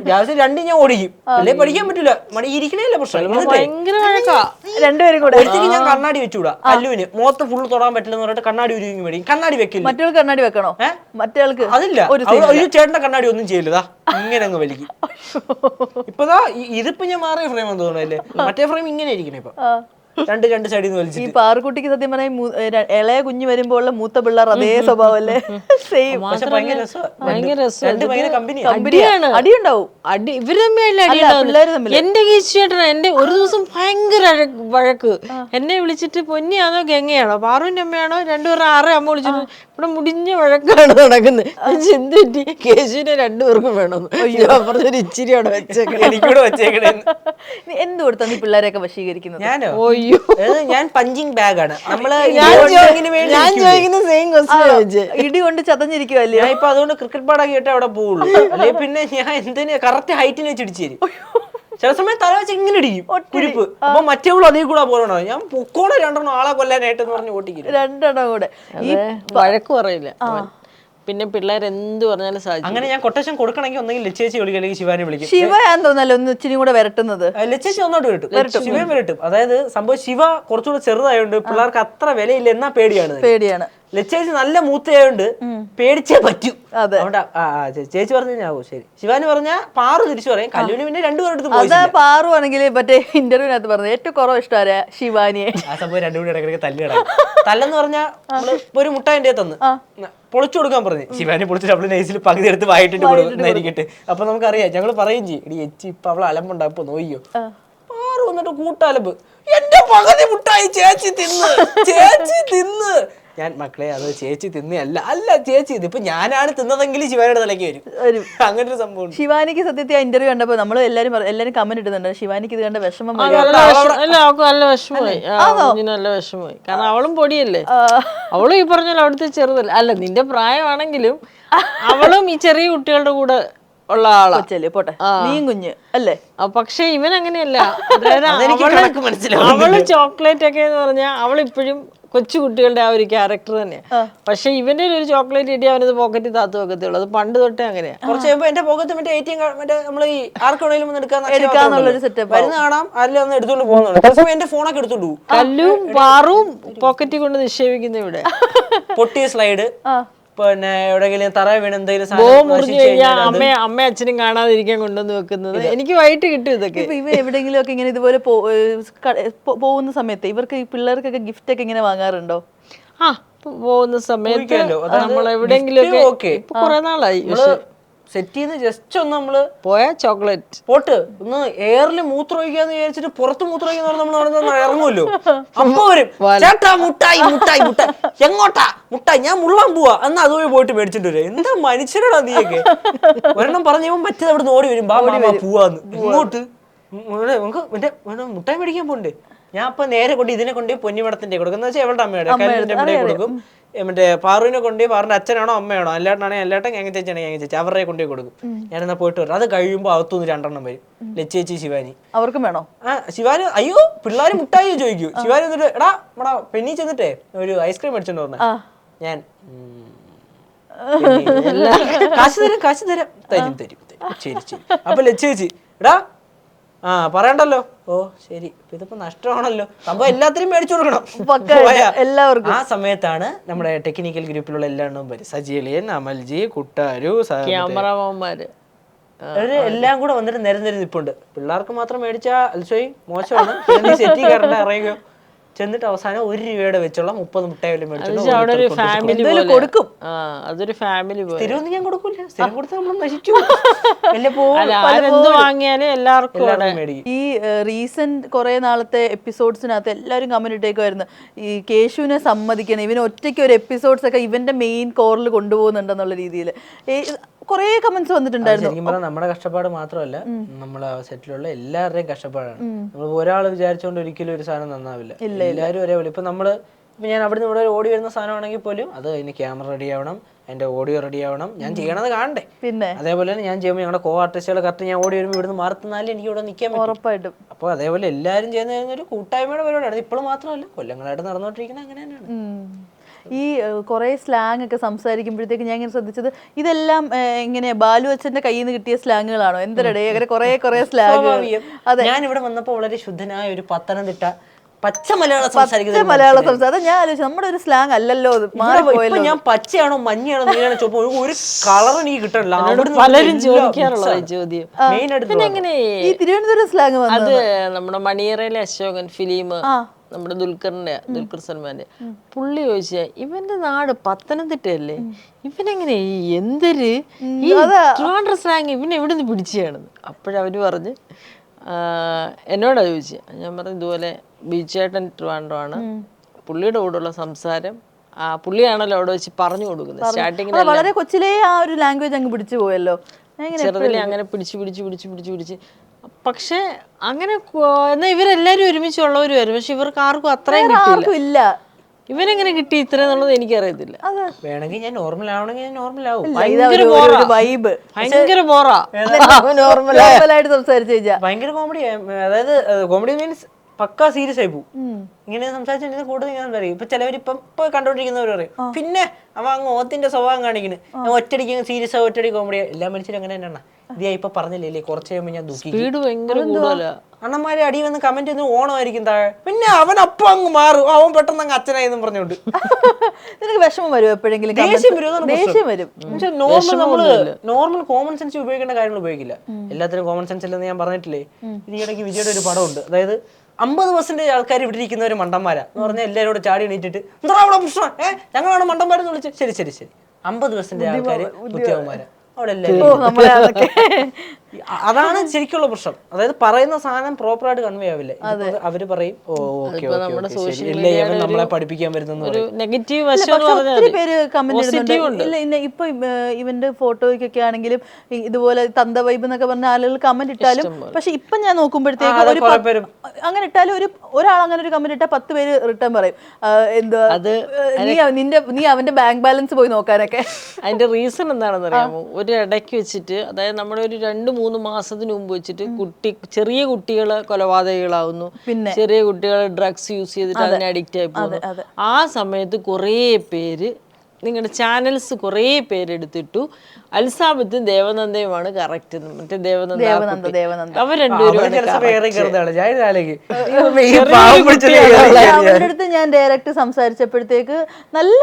രാവിലെ രണ്ടും ഞാൻ ഓടിക്കും, അല്ലെ പഠിക്കാൻ പറ്റൂല, മടി ഇരിക്കണേല്ല പ്രശ്നം. രണ്ടുപേരും കൂടെ ഞാൻ കണ്ണാടി വെച്ചുകൂടാ, കല്ലുവിന് മുഖത്ത് ഫുള്ള് തൊടാൻ പറ്റില്ലെന്ന് പറഞ്ഞിട്ട് കണ്ണാടി ഒരുങ്ങി മേടിക്കും. കണ്ണാടി വെക്കില്ല, മറ്റേ കണ്ണാടി വെക്കണോ? മറ്റേ അതില്ല, ഒരു ചേട്ടന്റെ കണ്ണാടി ഒന്നും ചെയ്യില്ലതാ, ഇങ്ങനെ അങ്ങ് വലിക്കും. ഇപ്പതാ ഇതിപ്പോ ഞാൻ മാറിയ ഫ്രെയിം എന്ന് തോന്നുന്നല്ലേ, മറ്റേ ഫ്രെയിം ഇങ്ങനെ ഇരിക്കണേ ഇപ്പൊ രണ്ട് സൈഡിൽ നിന്ന് വലിച്ചു. ഈ പാറുക്കുട്ടിക്ക് സത്യം പറഞ്ഞാൽ ഇളയ കുഞ്ഞ് വരുമ്പോ ഉള്ള മൂത്ത പിള്ളേർ അതേ സ്വഭാവം അല്ലേ, സെയിം. അടിയുണ്ടാവും, ഇവര് തമ്മിൽ എന്റെ ഗീച്ചേട്ടൻ എന്റെ ഒരു ദിവസം ഭയങ്കര വഴക്ക്. എന്നെ വിളിച്ചിട്ട് പൊന്നിയാണോ ഗംഗയാണോ പാറുവിന്റെ അമ്മയാണോ രണ്ടുപേരും 6 അമ്മ വിളിച്ചിട്ട് ഇവിടെ മുടിഞ്ഞ വഴക്കാണ് നടക്കുന്നത്. എന്ത് പറ്റി, കേശുവിനെ 2 പേർക്കും വേണമെന്ന് ഞാൻ പറഞ്ഞൊരു ഇച്ചിരി അവിടെ വെച്ചേക്കണേ. എന്ത് കൊടുത്താ നീ പിള്ളേരെയൊക്കെ വശീകരിക്കുന്നത്? ഞാൻ പഞ്ചിങ് ബാഗാണ്. ഇടി കൊണ്ട് ചതഞ്ഞിരിക്കുവല്ലേ. ഞാൻ ഇപ്പൊ അതുകൊണ്ട് ക്രിക്കറ്റ് ബാഡാക്കി ഇട്ട് അവിടെ പോവുള്ളൂ, അല്ലെ പിന്നെ ഞാൻ എന്തിനാ കറക്റ്റ് ഹൈറ്റിന് വെച്ച് ഇടിച്ചു തരും. ചില സമയം തല വെച്ച് ഇങ്ങനെ ഇടിക്കും കുരിപ്പ്. അപ്പൊ മറ്റേവളും അതേ കൂടെ പോകണോ, ഞാൻ പൊക്കോടെ 2 ആളെ കൊല്ലാനായിട്ടെന്ന് പറഞ്ഞ് ഓട്ടിക്കും. 2 കൂടെ ഈ വഴക്ക് പറയില്ല. പിന്നെ പിള്ളേർ എന്ത് പറഞ്ഞാലും സാധിക്കും. അങ്ങനെ ഞാൻ കൊട്ടേഷൻ കൊടുക്കണമെങ്കിൽ ഒന്നെങ്കിൽ ലച്ചേച്ചി വിളിക്കും അല്ലെങ്കിൽ ശിവാനെ വിളിക്കും. ശിവയാന്ന് തോന്നല്ലോ ഒന്ന് ഇച്ചിരി കൂടെ വരട്ടുന്നത്. ലച്ചേച്ചി ഒന്നോട്ട് വരട്ടും, ശിവയും വരട്ടും. അതായത് സംഭവം ശിവ കുറച്ചുകൂടെ ചെറുതായോണ്ട് പിള്ളേർക്ക് അത്ര വിലയില്ല, എന്നാ പേടിയാണ്. ലച്ചേച്ചി നല്ല മൂത്തയായോണ്ട് പേടിച്ചേ പറ്റൂ. അതെ. അതുകൊണ്ട് ചേച്ചി പറഞ്ഞു ഞാൻ ശരി. ശിവാനി പറഞ്ഞ പാറു തിരിച്ചു പറയും. കല്ലുവിന് പിന്നെ രണ്ടുപേരെടുത്ത് പോയി. അതാ പാറു ആണെങ്കിൽ മറ്റേ ഇന്റർവ്യൂവിനകത്ത് പറഞ്ഞത് ഏറ്റവും കുറവ് ഇഷ്ടമാരാ ശിവാനിയെ. ആ സംഭവം രണ്ടുപേരും ഇടയ്ക്കിടയ്ക്ക് തല്ല് കിടക്കും. തല്ലെന്ന് പറഞ്ഞാൽ നമ്മള് ഇപ്പൊ ഒരു മുട്ട എന്റെ തന്ന് പൊളിച്ചു കൊടുക്കാൻ പറഞ്ഞു. ശിവാനി പൊളിച്ചിട്ട് അവള് നൈസിൽ പകുതി എടുത്ത് വായിട്ടിട്ട് കൊടുക്കുന്നതായിരിക്കട്ടെ. അപ്പൊ നമുക്കറിയാം, ഞങ്ങള് പറയും ചെയ്യും, എടി എച്ചി ഇപ്പൊ അവള് അലമ്പുണ്ടാവും, ഇപ്പൊ നോയ്യോ. പാറു വന്നിട്ട് കൂട്ടാലമ്പ്, എന്റെ പകുതി മുട്ടായി ചേച്ചി തിന്ന്. ഞാൻ മക്കളെ അത് ചേച്ചി തിന്നല്ല ചേച്ചി ഇത് ഇപ്പൊ ഞാനാണ് തിന്നതെങ്കിൽ ശിവാനിയുടെ തലയ്ക്ക് വരും. അങ്ങനെ ഒരു സംഭവം. ശിവാനിക്ക് സത്യത്തിൽ ആ ഇന്റർവ്യൂ കണ്ടപ്പോ നമ്മൾ എല്ലാരും കമന്റ് ഇടുന്നുണ്ട്, ശിവാനിക്ക് ഇത് കണ്ട വിഷമം അവൾക്ക് നല്ല വിഷമമായി. നല്ല വിഷമമായി. കാരണം അവളും പൊടിയല്ലേ, അവളും ഈ പറഞ്ഞാൽ അവിടുത്തെ ചെറുതല്ല. അല്ല, നിന്റെ പ്രായമാണെങ്കിലും അവളും ഈ ചെറിയ കുട്ടികളുടെ കൂടെ ഉള്ള ആളാ. പോട്ടെ, നീയും കുഞ്ഞ് അല്ലേ. പക്ഷെ ഇവൻ അങ്ങനെയല്ല. അതായത് അവള് ചോക്ലേറ്റ് ഒക്കെ എന്ന് പറഞ്ഞാൽ അവളിപ്പോഴും കൊച്ചു കുട്ടികളുടെ ആ ഒരു ക്യാരക്ടർ തന്നെയാ. പക്ഷെ ഇവന്റെ ഒരു ചോക്ലേറ്റ് കിട്ടിയാൽ അവനത് പോക്കറ്റിൽ താത്തു വെക്കത്തുള്ളൂ. അത് പണ്ട് തൊട്ടേ അങ്ങനെയാ. കുറച്ച് കഴിയുമ്പോ എന്റെ പോക്കറ്റ് മറ്റേ മറ്റേ നമ്മള് ഈ ആർക്കാണെങ്കിലും എടുക്കാന്നുള്ളൊരു സെറ്റപ്പ് വരുന്ന കാണാം, ആരെങ്കിലും ഒന്ന് എടുത്തോണ്ട് പോകുന്നുണ്ട്. കുറച്ച് എന്റെ ഫോണൊക്കെ എടുത്തോണ്ട് പോകും. കല്ലും പാറും പോക്കറ്റിൽ കൊണ്ട് നിക്ഷേപിക്കുന്ന ഇവിടെ. പൊട്ടിയ സ്ലൈഡ്, പിന്നെ എവിടെയെങ്കിലും തറ വീണ് എന്തെങ്കിലും മുറിഞ്ഞു കഴിഞ്ഞാൽ അമ്മ അച്ഛനും കാണാതിരിക്കാൻ കൊണ്ടുവന്ന് വെക്കുന്നത്. എനിക്ക് വൈകിട്ട് കിട്ടും ഇതൊക്കെ. ഇവ എവിടെയെങ്കിലും ഒക്കെ ഇങ്ങനെ ഇതുപോലെ പോകുന്ന സമയത്ത് ഇവർക്ക് ഈ പിള്ളേർക്കൊക്കെ ഗിഫ്റ്റ് ഒക്കെ ഇങ്ങനെ വാങ്ങാറുണ്ടോ? പോകുന്ന സമയത്ത് നമ്മൾ എവിടെയെങ്കിലും ഒക്കെ കുറെ നാളായി സെറ്റ് ചെയ്ത് ജസ്റ്റ് ഒന്ന് നമ്മള് പോയ ചോക്ലേറ്റ് പോട്ട് ഒന്ന് എയറിൽ മൂത്രമൊഴിക്കാന്ന് വിചാരിച്ചിട്ട് പുറത്ത് മൂത്രമൊഴിക്കുന്ന നമ്മൾ ഇറങ്ങുമല്ലോ. അപ്പൊ വരും, ചേട്ടാ മുട്ടായി മുട്ടായി മുട്ടായി, എങ്ങോട്ടാ മുട്ടായി, ഞാൻ മുള്ളാൻ പോവാ എന്നാ അതുവഴി പോയിട്ട് മേടിച്ചിട്ട് വരും. എന്താ മനുഷ്യരാടാ നീയൊക്കെ. ഒരെണ്ണം പറഞ്ഞപ്പോ മറ്റേത് അവിടെ നിന്ന് ഓടി വരും, പോവാന്ന്. ഇങ്ങോട്ട് നമുക്ക് മറ്റേ മുട്ടായി മേടിക്കാൻ പോണ്ടേ. ഞാൻ അപ്പൊ നേരെ കൊണ്ട് ഇതിനെ കൊണ്ട് പൊന്നിമടത്തിന്റെ കൊടുക്കുന്ന വെച്ചാൽ എവളുടെ അമ്മയുടെ കല്ലിന്റെ ഇവിടെ കൊടുക്കും. മറ്റേ പാറുവിനെ കൊണ്ട് പാറിന്റെ അച്ഛനാണോ അമ്മയാണോ, അല്ലാട്ടാണെങ്കിൽ അല്ലാട്ടൻ ഞങ്ങൾ ചേച്ചിയാണെങ്കിൽ ഞങ്ങൾ ചേച്ചി അവരുടെ കൊണ്ടേ കൊടുക്കും. ഞാനെന്നാ പോയിട്ട് വരും. അത് കഴിയുമ്പോൾ അകത്തുനിന്ന് 2 എണ്ണം വരും. ലച്ചേച്ചി ശിവാനി. അവർക്കും വേണോ? ശിവാനി അയ്യോ പിള്ളേർ മുട്ടായി ചോദിക്കും. ശിവാനി എന്നിട്ട് എടാ നമ്മടെ പെണ്ണി ചെന്നിട്ടേ ഒരു ഐസ്ക്രീം മേടിച്ചോണ്ട് പറഞ്ഞ ഞാൻ കാശ് തരാം തരും ശരി ശരി. അപ്പൊ ലച്ചേച്ചി എടാ പറയണ്ടല്ലോ. ഓ ശരി, ഇതിപ്പോ നഷ്ടമാണല്ലോ. സംഭവം എല്ലാത്തിനും മേടിച്ചു കൊടുക്കണം എല്ലാവർക്കും. ആ സമയത്താണ് നമ്മുടെ ടെക്നിക്കൽ ഗ്രൂപ്പിലുള്ള എല്ലാവരും വരും. സജിലിയൻ, അമൽജി, കുട്ടാരു, ക്യാമറമാന്മാര് എല്ലാം കൂടെ വന്നിട്ട് നിരന്നിരി നിപ്പുണ്ട്. പിള്ളേർക്ക് മാത്രം മേടിച്ചാൽ അൽസോയി മോശമാണ്. സെറ്റി കയറേണ്ട അറിയുകയോ ചെന്നിട്ട് അവസാനം 1 രൂപയുടെ വെച്ചുള്ള 30 മുട്ടായി കൊടുക്കും. അതൊരു ഫാമിലി സ്ഥിരമൊന്നും ഞാൻ കൊടുക്കൂല. സ്ഥിരം കൊടുത്താൽ നമ്മൾ നശിച്ചു. വാങ്ങിയാലും എല്ലാവർക്കും. ഈ റീസെന്റ് കുറെ നാളത്തെ എപ്പിസോഡ്സിനകത്ത് എല്ലാവരും കമന്റ് ഇട്ടേക്കുമായിരുന്നു, ഈ കേശുവിനെ സമ്മതിക്കണം, ഇവന് ഒറ്റയ്ക്ക് ഒരു എപ്പിസോഡ്സ് ഒക്കെ ഇവന്റെ മെയിൻ കോറിൽ കൊണ്ടുപോകുന്നുണ്ടെന്നുള്ള രീതിയിൽ കുറെ കമന്റ്സ് വന്നിട്ടുണ്ടായിരുന്നു. ശരിക്കും പറഞ്ഞാൽ നമ്മുടെ കഷ്ടപ്പാട് മാത്രമല്ല, നമ്മളെ സെറ്റിലുള്ള എല്ലാവരുടെയും കഷ്ടപ്പാടാണ്. നമ്മൾ ഒരാൾ വിചാരിച്ചുകൊണ്ട് ഒരിക്കലും ഒരു സാധനം നന്നാവില്ല. എല്ലാവരും ഒരേപോലെ. ഇപ്പൊ ഞാൻ അവിടെ നിന്ന് ഇവിടെ ഓടി വരുന്ന സാധനമാണെങ്കിൽ പോലും അത് അതിന് ക്യാമറ റെഡി ആവണം, അതിന്റെ ഓഡിയോ റെഡി ആവണം, ഞാൻ ചെയ്യണത് കാണണ്ടേ. പിന്നെ അതേപോലെ തന്നെ ഞാൻ ചെയ്യുമ്പോൾ ഞങ്ങളുടെ കോ ആർട്ടിസ്റ്റുകൾ കറക്റ്റ് ഞാൻ ഓടി വരുമ്പോൾ ഇവിടുന്ന് മാറുന്നാലും എനിക്ക് ഇവിടെ നിൽക്കാൻ ഉറപ്പായിട്ടും. അപ്പോൾ അതേപോലെ എല്ലാവരും ചെയ്യുന്ന ഒരു കൂട്ടായ്മയുടെ പരിപാടിയാണ്. ഇപ്പോഴും മാത്രമല്ല, കൊല്ലങ്ങളായിട്ട് നടന്നുകൊണ്ടിരിക്കുന്നത് അങ്ങനെ തന്നെയാണ്. ഈ കുറെ സ്ലാങ് ഒക്കെ സംസാരിക്കുമ്പോഴത്തേക്ക് ഞാൻ ഇങ്ങനെ ശ്രദ്ധിച്ചത്, ഇതെല്ലാം ഇങ്ങനെ ബാലു അച്ഛന്റെ കയ്യിൽ നിന്ന് കിട്ടിയ സ്ലാങ്ങുകളാണോ? എന്തരടേ അങ്ങനെ കുറെ സ്ലാങ്. അതെ, ഞാൻ ഇവിടെ വന്നപ്പോൾ വളരെ ശുദ്ധനായ ഒരു പത്തനംതിട്ട പച്ച മലയാളം സംസാരം. ഞാൻ ആലോചിച്ചു, നമ്മുടെ ഒരു സ്ലാങ് അല്ലല്ലോ. ഞാൻ പച്ചയാണോ മഞ്ഞയാണോ നീലാണോ ചുവപ്പോ ഒരു കളർ എനിക്ക് കിട്ടണില്ല. പലരും ചോദിക്കാറുള്ള ചോദ്യം. ഈ തിരുവനന്തപുരം സ്ലാങ് അത് നമ്മുടെ മണിയറയിലെ അശോകൻ ഫിലിം, നമ്മുടെ ദുൽഖർ സൽമാന്റെ പുള്ളി ചോദിച്ച ഇവന്റെ നാട് പത്തനംതിട്ടയല്ലേ, ഇവനെങ്ങനെ എന്തൊരു ഈ ട്രിവാൻഡ്രം സ്ലാങ് ഇവൻ എവിടെ നിന്ന് പിടിച്ചാണെന്ന്. അപ്പോഴവര് പറഞ്ഞ് എന്നോടാ ചോദിച്ചത്. ഞാൻ പറഞ്ഞു ഇതുപോലെ ബിജുചേട്ടൻ ട്രിവാൻഡ്രമാണ്, പുള്ളിയുടെ കൂടെയുള്ള സംസാരം പുള്ളിയാണല്ലോ അവിടെ വെച്ച് പറഞ്ഞു കൊടുക്കുന്നത്. സ്റ്റാർട്ടിങ്ങിൽ വളരെ കൊച്ചിലേ ആ ഒരു ലാംഗ്വേജ് അങ്ങ് പിടിച്ചു പോയല്ലോ. ചെറുതിലെ അങ്ങനെ പിടിച്ച് പക്ഷെ അങ്ങനെ എന്നാ ഇവരെല്ലാരും ഒരുമിച്ചുള്ളവരുമായിരുന്നു. പക്ഷെ ഇവർക്ക് ആർക്കും അത്രയും കിട്ടില്ല. ഇവനെങ്ങനെ കിട്ടി ഇത്ര എന്നുള്ളത് എനിക്കറിയത്തില്ല. വേണമെങ്കിൽ ഞാൻ നോർമൽ ആവണമെങ്കിൽ ഞാൻ നോർമൽ ആവും. ഭയങ്കര ബോറാ നോർമലായിട്ട് സംസാരിച്ചു ഭയങ്കര കോമഡി. അതായത് കോമഡി മീൻസ് പക്കാ സീരിയസ് ആയി പോകും. ഇങ്ങനെ സംസാരിച്ചിട്ട് കൂടുതൽ ഞാൻ പറയും. ഇപ്പൊ ചിലവർ ഇപ്പൊ കണ്ടോണ്ടിരിക്കുന്നവർ പറയും പിന്നെ അവൻ അങ്ങ് ഓത്തിന്റെ സ്വഭാവം കാണിക്കുന്നു, ഞാൻ ഒറ്റടിക്ക് സീരിയസ് ആ ഒറ്റടി കോമഡിയാ. എല്ലാ മനുഷ്യരും അങ്ങനെ തന്നെയാണ്. ഇത് ഞാൻ ഇപ്പൊ പറഞ്ഞില്ലേ, കുറച്ച് കഴിയുമ്പോൾ ഞാൻ ദുഃഖിക്കും. അണ്ണന്മാരെ അടി വന്ന് കമന്റ് ചെയ്യുന്ന ഓണമായിരിക്കും താഴെ. പിന്നെ അവൻ അപ്പം അങ്ങ് മാറും, അവൻ പെട്ടെന്ന് അങ്ങ് അച്ഛനായി എന്നും പറഞ്ഞോണ്ട് നിനക്ക് വിഷമം വരും എപ്പോഴെങ്കിലും? ദേഷ്യം വരും. ദേഷ്യം വരും. നോർമൽ കോമൺ സെൻസ് ഉപയോഗിക്കേണ്ട കാര്യങ്ങൾ ഉപയോഗിക്കില്ല. എല്ലാത്തിനും കോമൺ സെൻസ് ഇല്ലെന്ന് ഞാൻ പറഞ്ഞിട്ടില്ലേ. ഇത് ഈയിടയ്ക്ക് വിജയുടെ ഒരു പടമുണ്ട്, അതായത് 50% ആൾക്കാർ ഇവിടെ ഇരിക്കുന്നവര് മണ്ടന്മാരാ എന്ന് പറഞ്ഞാൽ എല്ലാവരോടും ചാടി എണീറ്റിട്ട് എന്താ അവിടെ പ്രശ്നം, ഞങ്ങളാണ് മണ്ടന്മാരെന്ന് വിളിച്ച്. ശരി ശരി ശരി, 50% ആൾക്കാർ ബുദ്ധിമാന്മാരാ അവിടെ എല്ലാവരും. അതാണ് ശരിക്കുള്ള പ്രശ്നം. അതായത് പറയുന്ന സാധനം പ്രോപ്പർ ആയിട്ട് കൺവേ ആവില്ല. അവര് പറയും ഓ ഓക്കെ നമ്മളെ പഠിപ്പിക്കാൻ വരുന്ന നെഗറ്റീവ് ഒത്തിരി പേര് കമന്റ് ഇടുന്നുണ്ട്. ഇല്ല ഇപ്പൊ ഇവന്റെ ഫോട്ടോയ്ക്കൊക്കെ ആണെങ്കിലും ഇതുപോലെ തന്ത വൈബ് എന്നൊക്കെ പറഞ്ഞ ആളുകൾ കമന്റ് ഇട്ടാലും, പക്ഷെ ഇപ്പൊ ഞാൻ നോക്കുമ്പോഴത്തേക്ക് അങ്ങനെ ഇട്ടാലും ഒരാൾ അങ്ങനെ ഒരു കമന്റ് ഇട്ടാൽ 10 പേര് റിട്ടേൺ പറയും എന്താ നീ അവന്റെ ബാങ്ക് ബാലൻസ് പോയി നോക്കാനൊക്കെ. അതിന്റെ റീസൺ എന്താണെന്ന് അറിയാമോ? ഒരു ഇടയ്ക്ക് വെച്ചിട്ട്, അതായത് നമ്മുടെ ഒരു 2-3 മാസത്തിന് മുമ്പ് വെച്ചിട്ട് ചെറിയ കുട്ടികള് കൊലപാതകികളാവുന്നു, ചെറിയ കുട്ടികൾ ഡ്രഗ്സ് യൂസ് ചെയ്തിട്ട് അതിന് അഡിക്റ്റ് ആയി പോകുന്നു. ആ സമയത്ത് കുറേ പേര്, നിങ്ങളുടെ ചാനൽസ് കുറേ പേരെടുത്തിട്ടു അൽസാബത്തും ദേവനന്ദയുമാണ് കറക്റ്റ്. മറ്റേ ദേവനന്ദ അവർ രണ്ടുപേരും അവരുടെ അടുത്ത് ഞാൻ ഡയറക്റ്റ് സംസാരിച്ചപ്പോഴത്തേക്ക് നല്ല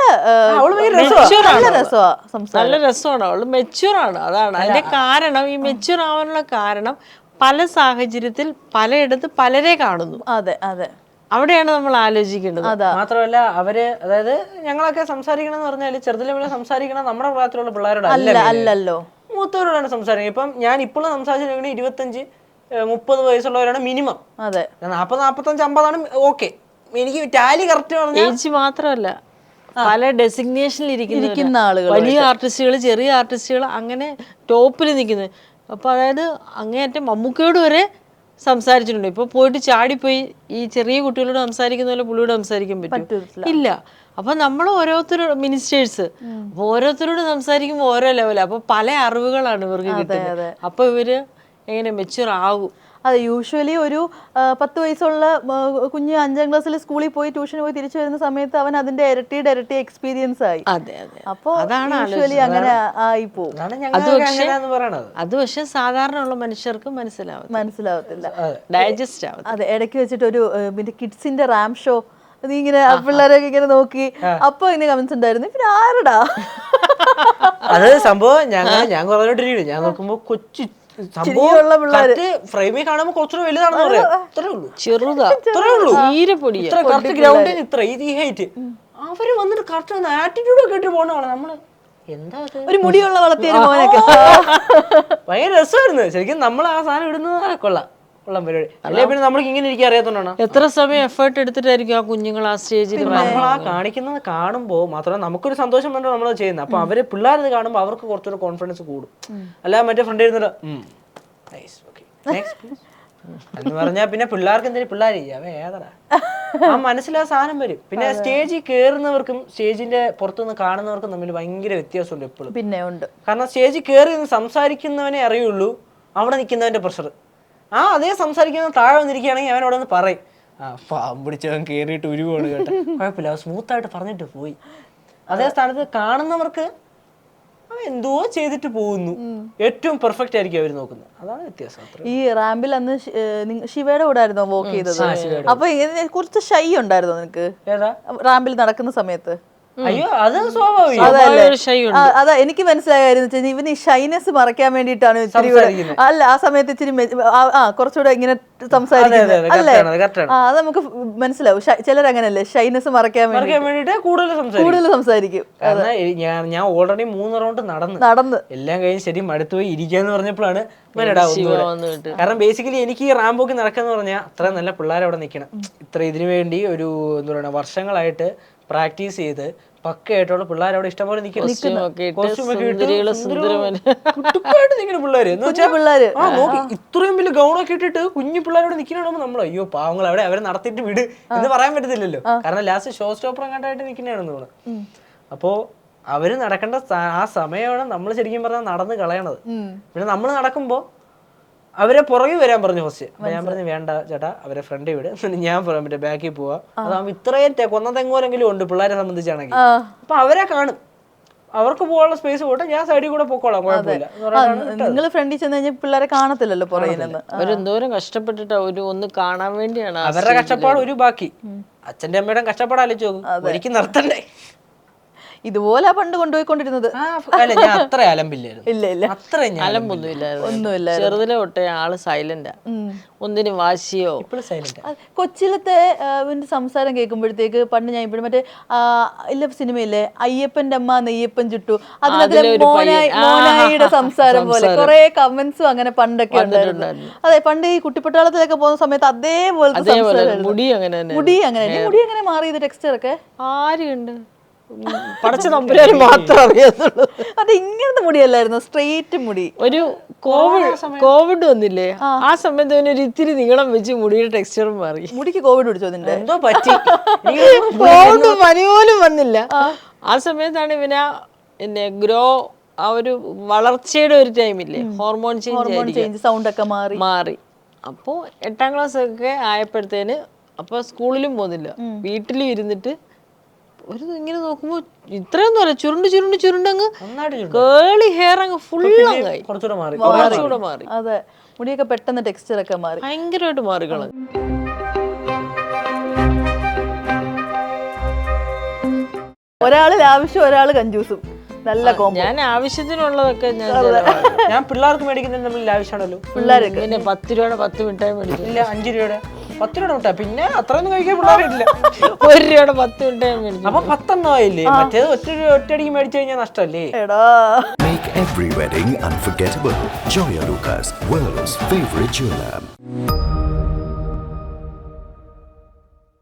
രസമാണ്. അവള് മെച്യൂർ ആണ്. അതാണ് അതിന്റെ കാരണം. ഈ മെച്യൂർ ആവാനുള്ള കാരണം പല സാഹചര്യത്തിൽ പലയിടത്ത് പലരെ കാണുന്നു. അതെ അതെ, അവിടെയാണ് നമ്മൾ ആലോചിക്കേണ്ടത്. മാത്രമല്ല അവര്, അതായത് ഞങ്ങളൊക്കെ സംസാരിക്കണം എന്ന് പറഞ്ഞാല് ചെറുതിലെ പോലെ സംസാരിക്കണം നമ്മുടെ പ്രായത്തിലുള്ള പിള്ളേരോട് അല്ലല്ലോ, മൂത്തവരോടാണ് സംസാരിക്കുന്നത്. ഇപ്പം ഞാൻ ഇപ്പോഴും സംസാരിച്ചിട്ടുണ്ടെങ്കിൽ 25-30 വയസ്സുള്ളവരാണ് മിനിമം. അതെ, 40, 45, 50 ആണ് ഓക്കെ. എനിക്ക് ടാലി കറക്റ്റ് ഏജ് മാത്രമല്ല, പല ഡെസിഗ്നേഷനിൽ ഇരിക്കുന്ന ആളുകൾ, വലിയ ആർട്ടിസ്റ്റുകൾ, ചെറിയ ആർട്ടിസ്റ്റുകൾ, അങ്ങനെ ടോപ്പിൽ നിൽക്കുന്നത്. അപ്പൊ അതായത് അങ്ങേയറ്റം മമ്മൂക്കയോട് വരെ സംസാരിച്ചിട്ടുണ്ട്. ഇപ്പൊ പോയിട്ട് ചാടിപ്പോയി ഈ ചെറിയ കുട്ടികളോട് സംസാരിക്കുന്ന പോലെ പുള്ളിയോട് സംസാരിക്കാൻ പറ്റും? ഇല്ല. അപ്പൊ നമ്മൾ ഓരോരുത്തരും മിനിസ്റ്റേഴ്സ്, അപ്പൊ ഓരോരുത്തരോട് സംസാരിക്കുമ്പോൾ ഓരോ ലെവല. അപ്പൊ പല അറിവുകളാണ് ഇവർക്ക് കിട്ടുന്നത്. അപ്പൊ ഇവര് എങ്ങനെ മെച്യൂർ ആകും? അതെ, യൂഷ്വലി ഒരു 10 വയസ്സുള്ള കുഞ്ഞ് 5ാം ക്ലാസ്സിൽ സ്കൂളിൽ പോയി ട്യൂഷന് പോയി തിരിച്ചു വരുന്ന സമയത്ത് അവൻ അതിന്റെ ഇരട്ടി എക്സ്പീരിയൻസ് ആയി. അപ്പൊ യൂഷ്വലി അങ്ങനെ ആയി പോകും. അത് പക്ഷെ സാധാരണ ഉള്ള മനുഷ്യർക്ക് മനസ്സിലാവത്തില്ല, ഡൈജസ്റ്റ് ആവും. അതെ, ഇടയ്ക്ക് വെച്ചിട്ട് ഒരു കിഡ്സിന്റെ റാം ഷോ, നീ ഇങ്ങനെ പിള്ളേരൊക്കെ ഇങ്ങനെ നോക്കി, അപ്പൊ ഇങ്ങനെ കമന്റ്സ് ഉണ്ടായിരുന്നു, പിന്നെ ആരടാ അത് സംഭവം. ഞാൻ കുറഞ്ഞോണ്ടിരിക്കുന്നു. ഞാൻ നോക്കുമ്പോ കൊച്ചു ഫ്രെയിമിൽ കാണുമ്പോ കുറച്ചുകൂടെ വലുതാണെന്ന് പറയാം. ഇത്രേ ഉള്ളൂ, ചെറുതാ, ഗ്രൗണ്ടിന് ഇത്ര ഈ ഹൈറ്റ്. അവര് വന്നിട്ട് കറക്റ്റ് ആറ്റിറ്റ്യൂഡ് ഒക്കെ ഇട്ട് പോണ നമ്മള് എന്താ ഒരു മുടിയുള്ള വളർത്തിയ മോനൊക്കെ ഭയങ്കര രസമായിരുന്നു ശരിക്കും. നമ്മൾ ആ സാധനം ഇടുന്നത് കൊള്ളാം പരിപാടി. അല്ലെ പിന്നെ നമ്മൾക്ക് ഇങ്ങനെ ഇരിക്കാൻ അറിയാത്തോണ്ടാണ്. എത്ര സമയം എഫേർട്ട് എടുത്തിട്ടായിരിക്കും ആ കുഞ്ഞുങ്ങൾ ആ സ്റ്റേജിൽ. നമ്മൾ ആ കാണിക്കുന്നത് കാണുമ്പോൾ മാത്രമല്ല നമുക്കൊരു സന്തോഷം വേണ്ട നമ്മൾ ചെയ്യുന്നത്. അപ്പൊ അവര് പിള്ളേരത് കാണുമ്പോൾ അവർക്ക് കുറച്ചൊരു കോൺഫിഡൻസ് കൂടും. അല്ലാതെ മറ്റേ ഫ്രണ്ട് ഇരുന്നിട്ട് എന്ന് പറഞ്ഞാൽ പിന്നെ പിള്ളേർക്ക് എന്തെങ്കിലും പിള്ളേർ ഏതാ ആ മനസ്സിലാ സാധനം വരും. പിന്നെ സ്റ്റേജിൽ കയറുന്നവർക്കും സ്റ്റേജിന്റെ പുറത്തുനിന്ന് കാണുന്നവർക്കും തമ്മിൽ ഭയങ്കര വ്യത്യാസമുണ്ട് എപ്പോഴും. പിന്നെ ഉണ്ട്. കാരണം സ്റ്റേജിൽ കയറി സംസാരിക്കുന്നവനെ അറിയുള്ളൂ അവിടെ നിൽക്കുന്നവന്റെ പ്രഷർ. അതേ സംസാരിക്കുന്ന താഴെ വന്നിരിക്കുകയാണെങ്കിൽ അവൻ അവിടെ നിന്ന് പറയും പിടിച്ചവൻ കയറിയിട്ട് ഉരുവാണ് കേട്ടോ, കുഴപ്പമില്ല, അവൻ സ്മൂത്തായിട്ട് പറഞ്ഞിട്ട് പോയി. അതേ സ്ഥാനത്ത് കാണുന്നവർക്ക് അവൻ എന്തോ ചെയ്തിട്ട് പോകുന്നു. ഏറ്റവും പെർഫെക്റ്റ് ആയിരിക്കും അവർ നോക്കുന്നത്. അതാണ് വ്യത്യാസം. ഈ റാമ്പിൽ അന്ന് ശിവയുടെ കൂടെ ആയിരുന്നോ വോക്ക് ചെയ്തത്? അപ്പൊ കുറച്ച് ഷൈ ഉണ്ടായിരുന്നോ നിനക്ക് റാമ്പിൽ നടക്കുന്ന സമയത്ത്? അയ്യോ അത് സ്വാഭാവികം. അതാ എനിക്ക് മനസ്സിലായ കാര്യം എന്ന് വെച്ചാൽ ഇവന് ഈ ഷൈനെസ് മറയ്ക്കാൻ വേണ്ടിയിട്ടാണ് ഇത്തിരി അല്ല ആ സമയത്ത് ഇച്ചിരി കുറച്ചുകൂടെ ഇങ്ങനെ സംസാരിക്കുന്നത് അല്ലേ? അത് നമുക്ക് മനസ്സിലാവും. ചിലരങ്ങനല്ലേ, ഷൈനെസ് മറയ്ക്കാൻ വേണ്ടിട്ട് കൂടുതൽ സംസാരിക്കും. ഞാൻ ഓൾറെഡി 3 റൗണ്ട് നടന്ന് എല്ലാം കഴിഞ്ഞ് ശരി മടുത്തുപോയി ഇരിക്കാന്ന് പറഞ്ഞപ്പോഴാണ് കാരണം ബേസിക്കലി എനിക്ക് ഈ റാമ്പോക്ക് നടക്കാന്ന് പറഞ്ഞാൽ അത്ര നല്ല പിള്ളേർ അവിടെ നിൽക്കണം. ഇത്ര ഇതിനു വേണ്ടി ഒരു എന്താ പറയുക വർഷങ്ങളായിട്ട് പ്രാക്ടീസ് ചെയ്ത് പക്കയായിട്ടുള്ള പിള്ളേർ അവിടെ ഇഷ്ടംപോലെ നിൽക്കണം. പിള്ളേര് ഇത്രയും വലിയ ഗൗണൊക്കെ ഇട്ടിട്ട് കുഞ്ഞു പിള്ളേരോട് നിൽക്കണോ നമ്മൾ അയ്യോ പാവങ്ങൾ അവിടെ അവരെ നടത്തിയിട്ട് വിട് എന്ന് പറയാൻ പറ്റത്തില്ലല്ലോ. കാരണം ലാസ്റ്റ് ഷോ സ്റ്റോപ്പർ അങ്ങോട്ടായിട്ട് നിൽക്കണാണെന്ന് തോന്നുന്നു. അപ്പോ അവര് നടക്കേണ്ട ആ സമയമാണ് നമ്മൾ ശരിക്കും പറഞ്ഞാൽ നടന്ന് കളയണത്. പിന്നെ നമ്മൾ നടക്കുമ്പോ അവരെ പുറകെ വരാൻ പറഞ്ഞു ഫസ്റ്റ്. അപ്പൊ ഞാൻ പറഞ്ഞു വേണ്ട ചേട്ടാ അവരെ ഫ്രണ്ട് വിട്, ഞാൻ പറയാൻ പറ്റും ബാക്കിൽ പോവാം. അതാകുമ്പോ ഇത്രയും കൊന്നതെങ്ങോരെങ്കിലും ഉണ്ട് പിള്ളേരെ സംബന്ധിച്ചാണെങ്കിൽ. അപ്പൊ അവരെ കാണും, അവർക്ക് പോകാനുള്ള സ്പേസ് പോട്ടെ, ഞാൻ സൈഡിൽ കൂടെ പൊക്കോളാം, കുഴപ്പമില്ല. നിങ്ങൾ ഫ്രണ്ടിൽ ചെന്ന് കഴിഞ്ഞാൽ പിള്ളേരെ കാണത്തില്ലല്ലോ പുറകിൽ നിന്ന്. അവരെന്തോരം കഷ്ടപ്പെട്ടിട്ടാ ഒന്ന് കാണാൻ വേണ്ടിയാണ് അവരുടെ കഷ്ടപ്പാട് ഒരു ബാക്കി, അച്ഛന്റെ അമ്മയുടെ കഷ്ടപ്പാട് ആലോചിച്ച് നോക്കും, ഒരിക്കൽ നിർത്തണ്ടേ. ഇതുപോലെ പണ്ട് കൊണ്ടുപോയിക്കൊണ്ടിരുന്നത്. അല്ല ഞാൻ അത്ര അലമ്പില്ലായിരുന്നു. ഇല്ല അത്രയും ഒന്നുമില്ലായിരുന്നു. ചെറുതിലെ തൊട്ടേ ആള് സൈലന്റാ, ഒന്നിനും വാശിയോ. സൈലന്റ്. കൊച്ചിലത്തെ ഇവന്റെ സംസാരം കേൾക്കുമ്പോഴത്തേക്ക് പണ്ട് ഞാൻ ഇപ്പോഴും മറ്റേ ഇല്ല സിനിമയില്ലേ അയ്യപ്പന്റെ അമ്മ നെയ്യപ്പൻ ചുട്ടു, അതിനകത്തിലെ മോനായിയുടെ സംസാരം പോലെ കുറെ കമന്റ്സും അങ്ങനെ പണ്ടൊക്കെ ഉണ്ടായിരുന്നു. അതെ, പണ്ട് ഈ കുട്ടിപ്പട്ടാളത്തിലൊക്കെ പോകുന്ന സമയത്ത് അതേപോലത്തെ മുടി അങ്ങനെ മുടി അങ്ങനെ മാറിയത് ടെക്സ്ചർ ഒക്കെ ആരുണ്ട് പടച്ച തമ്പുരാന് മാത്രം അറിയാത്തുള്ളൂ. അത് ഇങ്ങനത്തെ മുടിയല്ലായിരുന്നു, സ്ട്രെയിറ്റ് മുടി. ഒരു കോവിഡ് വന്നില്ലേ, ആ സമയത്ത് അവന് ഒരു ഇത്തിരി നീളം വെച്ച് മുടിയുടെ ടെക്സ്ചറും മാറി. മുടിക്ക് കോവിഡ് പിടിച്ചോ നിന്റെ? എന്തോ പറ്റി, കോവിഡ് പനി പോലും വന്നില്ല. ആ സമയത്താണ് ഇവനാ എന്നെ ഗ്രോ ആ ഒരു വളർച്ചയുടെ ഒരു ടൈമില്ലേ, ഹോർമോൺ ചേഞ്ച് സൗണ്ട് ഒക്കെ മാറി. അപ്പോ 8ാം ക്ലാസ് ഒക്കെ ആയപ്പോഴത്തേന് അപ്പൊ സ്കൂളിലും പോകുന്നില്ല, വീട്ടിലും ഇരുന്നിട്ട് ഒരു ഇങ്ങനെ നോക്കുമ്പോ ഇത്രയൊന്നും അല്ല, ചുരുണ്ടങ്ങ് കേളി ഹെയർ അങ്ങ് ഫുള്ളായി, കുറച്ചുകൂടെ മാറി. അതെ, മുടിയൊക്കെ പെട്ടെന്ന് ടെക്സ്ചർ ഒക്കെ മാറി, ഭയങ്കരമായിട്ട് മാറിക്കളഞ്ഞു. ഒരാള് ലാവിഷും ഒരാള് കഞ്ചൂസും. നല്ല കോമ്പോ. ഞാൻ ആവശ്യത്തിനുള്ളതൊക്കെ ഞാൻ പിള്ളേർക്ക് മേടിക്കുന്നതിന് തമ്മിൽ ആവശ്യമാണല്ലോ. പിള്ളേരൊക്കെ പിന്നെ 10 രൂപയുടെ 10 മിഠായി മേടിക്കും. ഇല്ല 5 രൂപയുടെ 10 രൂപയുടെ മിഠായി, പിന്നെ അത്രയൊന്നും കഴിക്കാൻ പിള്ളേരില്ല. 1 രൂപയുടെ 10 മിഠായി മേടിക്കും. അപ്പൊ 10 ആയില്ലേ, മറ്റേത് ഒറ്റയടിക്ക് മേടിച്ചു കഴിഞ്ഞാൽ നഷ്ടല്ലേ. എടാ, Make every wedding unforgettable. Joya Lucas, world's favorite jeweler.